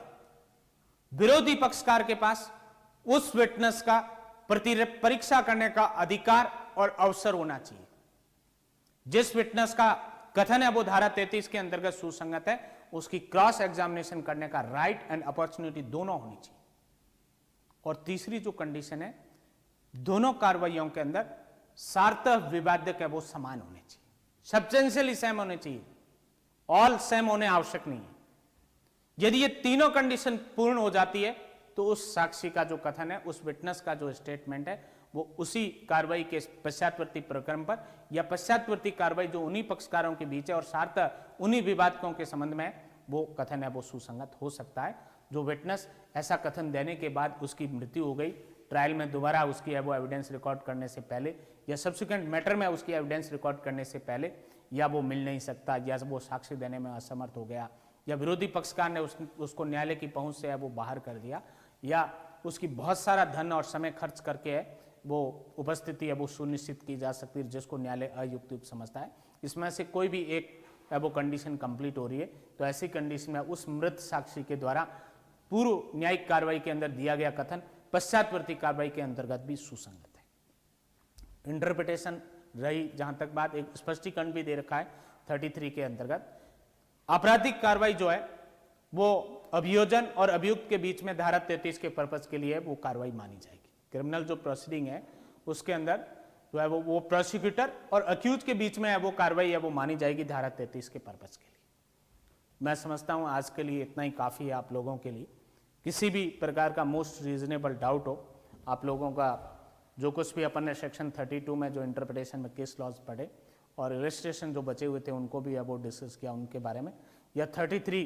विरोधी पक्षकार के पास उस विटनेस का परीक्षा करने का अधिकार और अवसर होना चाहिए. जिस विटनेस का कथन है वो धारा 33 के अंतर्गत सुसंगत है, उसकी क्रॉस एग्जामिनेशन करने का राइट एंड अपॉर्चुनिटी दोनों होनी चाहिए. और तीसरी जो कंडीशन है, दोनों कार्रवाइयों के अंदर सार्थक विवादक है वो समान होने चाहिए, सब्सटेंशियली सेम होने चाहिए, ऑल सेम होने आवश्यक नहीं है. यदि ये तीनों कंडीशन पूर्ण हो जाती है तो उस साक्षी का जो कथन है, उस विटनेस का जो स्टेटमेंट है वो उसी कार्रवाई के पश्चातवर्ती प्रकरण पर या पश्चातवर्ती कार्रवाई जो उन्हीं पक्षकारों के बीच है और सार्थक उन्हीं विवादकों के संबंध में वो कथन है वो सुसंगत हो सकता है. जो विटनेस ऐसा कथन देने के बाद उसकी मृत्यु हो गई, ट्रायल में दोबारा उसकी है वो एविडेंस रिकॉर्ड करने से पहले या सब्सिक्वेंट मैटर में उसकी एविडेंस रिकॉर्ड करने से पहले या वो मिल नहीं सकता या वो साक्ष्य देने में असमर्थ हो गया या विरोधी पक्षकार ने उसको न्यायालय की पहुंच से है वो बाहर कर दिया या उसकी बहुत सारा धन और समय खर्च करके है वो उपस्थिति है वो सुनिश्चित की जा सकती है जिसको न्यायालय अयुक्तियुक्त समझता है. इसमें से कोई भी एक है वो कंडीशन कंप्लीट हो रही है तो ऐसी कंडीशन में उस मृत साक्षी के द्वारा पूर्व न्यायिक कार्रवाई के अंदर दिया गया कथन पश्चातवर्ती कार्रवाई के अंतर्गत भी सुसंगत है. इंटरप्रिटेशन रही जहां तक बात, एक स्पष्टीकरण भी दे रखा है 33 के अंतर्गत. आपराधिक कार्रवाई जो है वो अभियोजन और अभियुक्त के बीच में धारा 33 के पर्पस के लिए वो कार्रवाई मानी जाएगी. क्रिमिनल जो प्रोसीडिंग है उसके अंदर जो है वो प्रोसिक्यूटर और अक्यूज के बीच में है वो कार्रवाई है वो मानी जाएगी धारा 33 के पर्पस के लिए। मैं समझता हूँ आज के लिए इतना ही काफ़ी है आप लोगों के लिए। किसी भी प्रकार का मोस्ट रीजनेबल डाउट हो, आप लोगों का जो कुछ भी अपन ने सेक्शन 32 में जो इंटरप्रिटेशन में केस लॉज पढ़े और इलस्ट्रेशन जो बचे हुए थे उनको भी अब वो डिस्कस किया उनके बारे में, या 33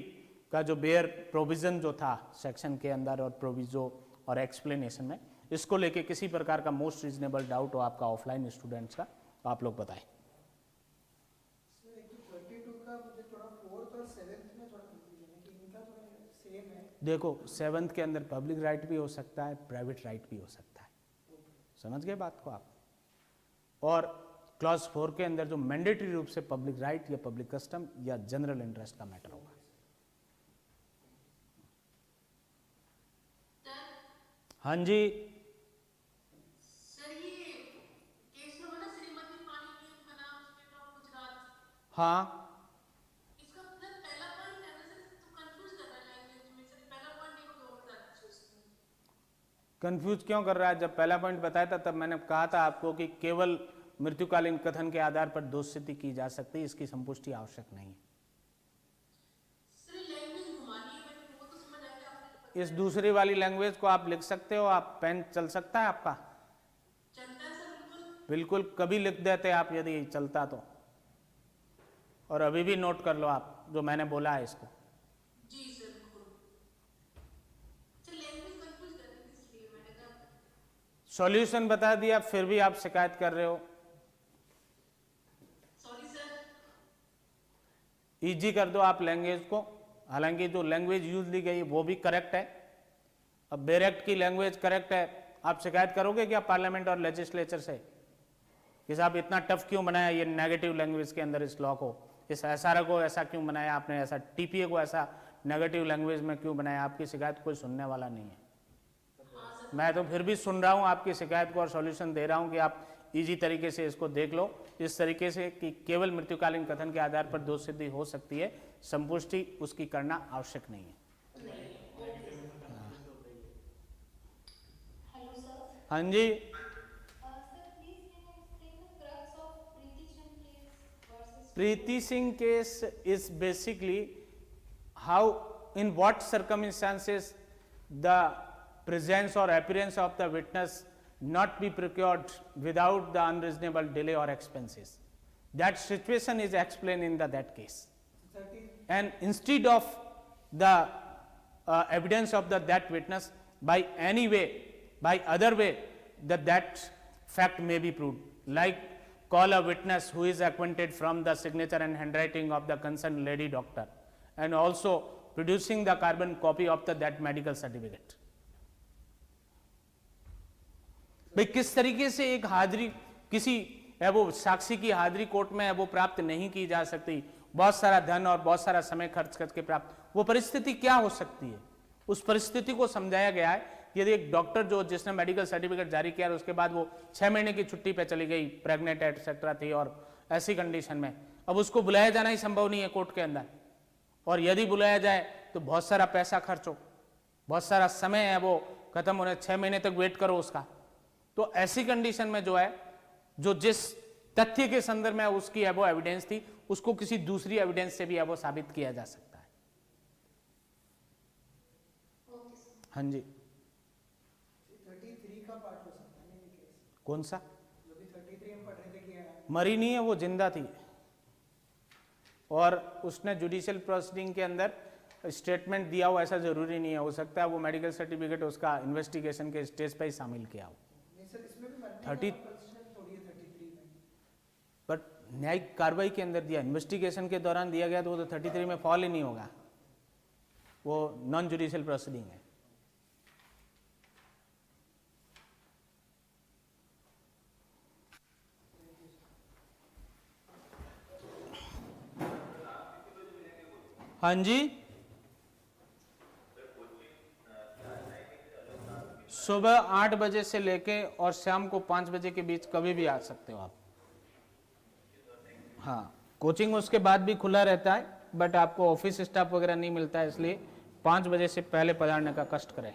का जो बेयर प्रोविज़न जो था सेक्शन के अंदर और प्रोविजो और एक्सप्लेनेशन में, इसको लेके किसी प्रकार का मोस्ट रीजनेबल डाउट हो आपका ऑफलाइन स्टूडेंट्स का तो आप लोग बताएं। सर एक तो 32 का मुझे थोड़ा 4th और 7th में थोड़ा कंफ्यूजन है कि इनका थोड़ा सेम है। देखो 7th के अंदर पब्लिक राइट भी हो सकता है, प्राइवेट राइट भी हो सकता है, समझ गए बात को आप। और क्लॉज 4 के अंदर जो मैंडेटरी रूप से पब्लिक राइट या पब्लिक कस्टम या जनरल इंटरेस्ट का मैटर होगा। हाँ जी सर ये केस में बना श्रीमती पानी में बना स्टेट ऑफ गुजरात, हाँ इसका मतलब पहला पॉइंट है ना सर, तो कंफ्यूज कर रहा है लैंग्वेज में सर, पहला पॉइंट एक दो बता दीजिए। कंफ्यूज क्यों कर रहा है? जब पहला पॉइंट बताया था तब मैंने कहा था आपको कि केवल मृत्युकालीन कथन के आधार पर दोष सिद्धि की जा सकती है, इसकी संपुष्टि आवश्यक नहीं है। सर लैंग्वेज घुमानी है, बट वो तो समझ आएगा आपने। इस दूसरी वाली लैंग्वेज को आप लिख सकते हो, आप पेन चल सकता है आपका? चलता है सर बिल्कुल। बिल्कुल, कभी लिख देते आप यदि चलता तो। और अभी भी नोट कर लो आप जो मैंने बोला है इसको। जी सर बिल्कुल। सर लैंग्वेज कंफ्यूज कर रही थी इसलिए मैंने कहा। सॉल्यूशन बता दिया फिर भी आप शिकायत कर रहे हो। Sorry sir. इजी कर दो आप लैंग्वेज को, हालांकि जो लैंग्वेज यूज ली गई वो भी करेक्ट है। अब बेरेक्ट की लैंग्वेज करेक्ट है, आप शिकायत करोगे क्या पार्लियामेंट और लेजिस्लेचर से कि साहब इतना टफ क्यों बनाया ये नेगेटिव लैंग्वेज के अंदर इस लॉ को, इस एसआर को ऐसा क्यों बनाया आपने, ऐसा टीपीए को ऐसा नेगेटिव लैंग्वेज में क्यों बनाया? आपकी शिकायत कोई सुनने वाला नहीं है। मैं तो फिर भी सुन रहा हूँ आपकी शिकायत को और सॉल्यूशन दे रहा हूँ कि आप इजी तरीके से इसको देख लो, इस तरीके से कि केवल मृत्युकालीन कथन के आधार पर दोष सिद्धि हो सकती है, संपुष्टि उसकी करना आवश्यक नहीं है। Hello sir. हाँ जी, sir please can you explain the crux of Preeti Chand case versus Preeti Singh case is basically how, in what circumstances the presence or appearance of the witness not be procured without the unreasonable delay or expenses. That situation is explained in that case. 30 And instead of the evidence of that witness by any way, by other way, that fact may be proved, like call a witness who is acquainted from the signature and handwriting of the concerned lady doctor, and also producing the carbon copy of that medical certificate. भाई किस तरीके से एक हाजिरी किसी है वो साक्षी की हाजिरी कोर्ट में है वो प्राप्त नहीं की जा सकती, बहुत सारा धन और बहुत सारा समय खर्च करके प्राप्त, वो परिस्थिति क्या हो सकती है? उस परिस्थिति को समझाया गया है। यदि एक डॉक्टर जो जिसने मेडिकल सर्टिफिकेट जारी किया और उसके बाद वो 6 महीने की छुट्टी पे चली गई, प्रेग्नेंट एटसेट्रा थी और ऐसी कंडीशन में अब उसको बुलाया जाना ही संभव नहीं है कोर्ट के अंदर, और यदि बुलाया जाए तो बहुत सारा पैसा खर्च हो, बहुत सारा समय है वो खत्म होने, 6 महीने तक वेट करो उसका। तो ऐसी कंडीशन में जो है जो जिस तथ्य के संदर्भ में उसकी है वो एविडेंस थी, उसको किसी दूसरी एविडेंस से भी है वो साबित किया जा सकता है। हाँ जी, 33 का पार्ट हो सकता है ये केस, कौन सा? जो भी 33 हम पढ़ रहे थे कि मरी नहीं है, वो जिंदा थी और उसने जुडिशियल प्रोसीडिंग के अंदर स्टेटमेंट दिया हो ऐसा जरूरी नहीं है, हो सकता है वो मेडिकल सर्टिफिकेट उसका इन्वेस्टिगेशन के स्टेज पर ही शामिल किया हो। नहीं सर इसमें भी मरने 30 का पोजीशन थोड़ी है 33 में। बट न्यायिक कार्रवाई के अंदर दिया, इन्वेस्टिगेशन के दौरान दिया गया तो वो तो 33 में फॉल ही नहीं होगा, वो नॉन जुडिशियल प्रोसीडिंग है। हाँ जी, सुबह 8 बजे से लेके और शाम को 5 बजे के बीच कभी भी आ सकते हो आप। हाँ, कोचिंग उसके बाद भी खुला रहता है, बट आपको ऑफिस स्टाफ वगैरह नहीं मिलता है, इसलिए 5 बजे से पहले पधारने का कष्ट करें।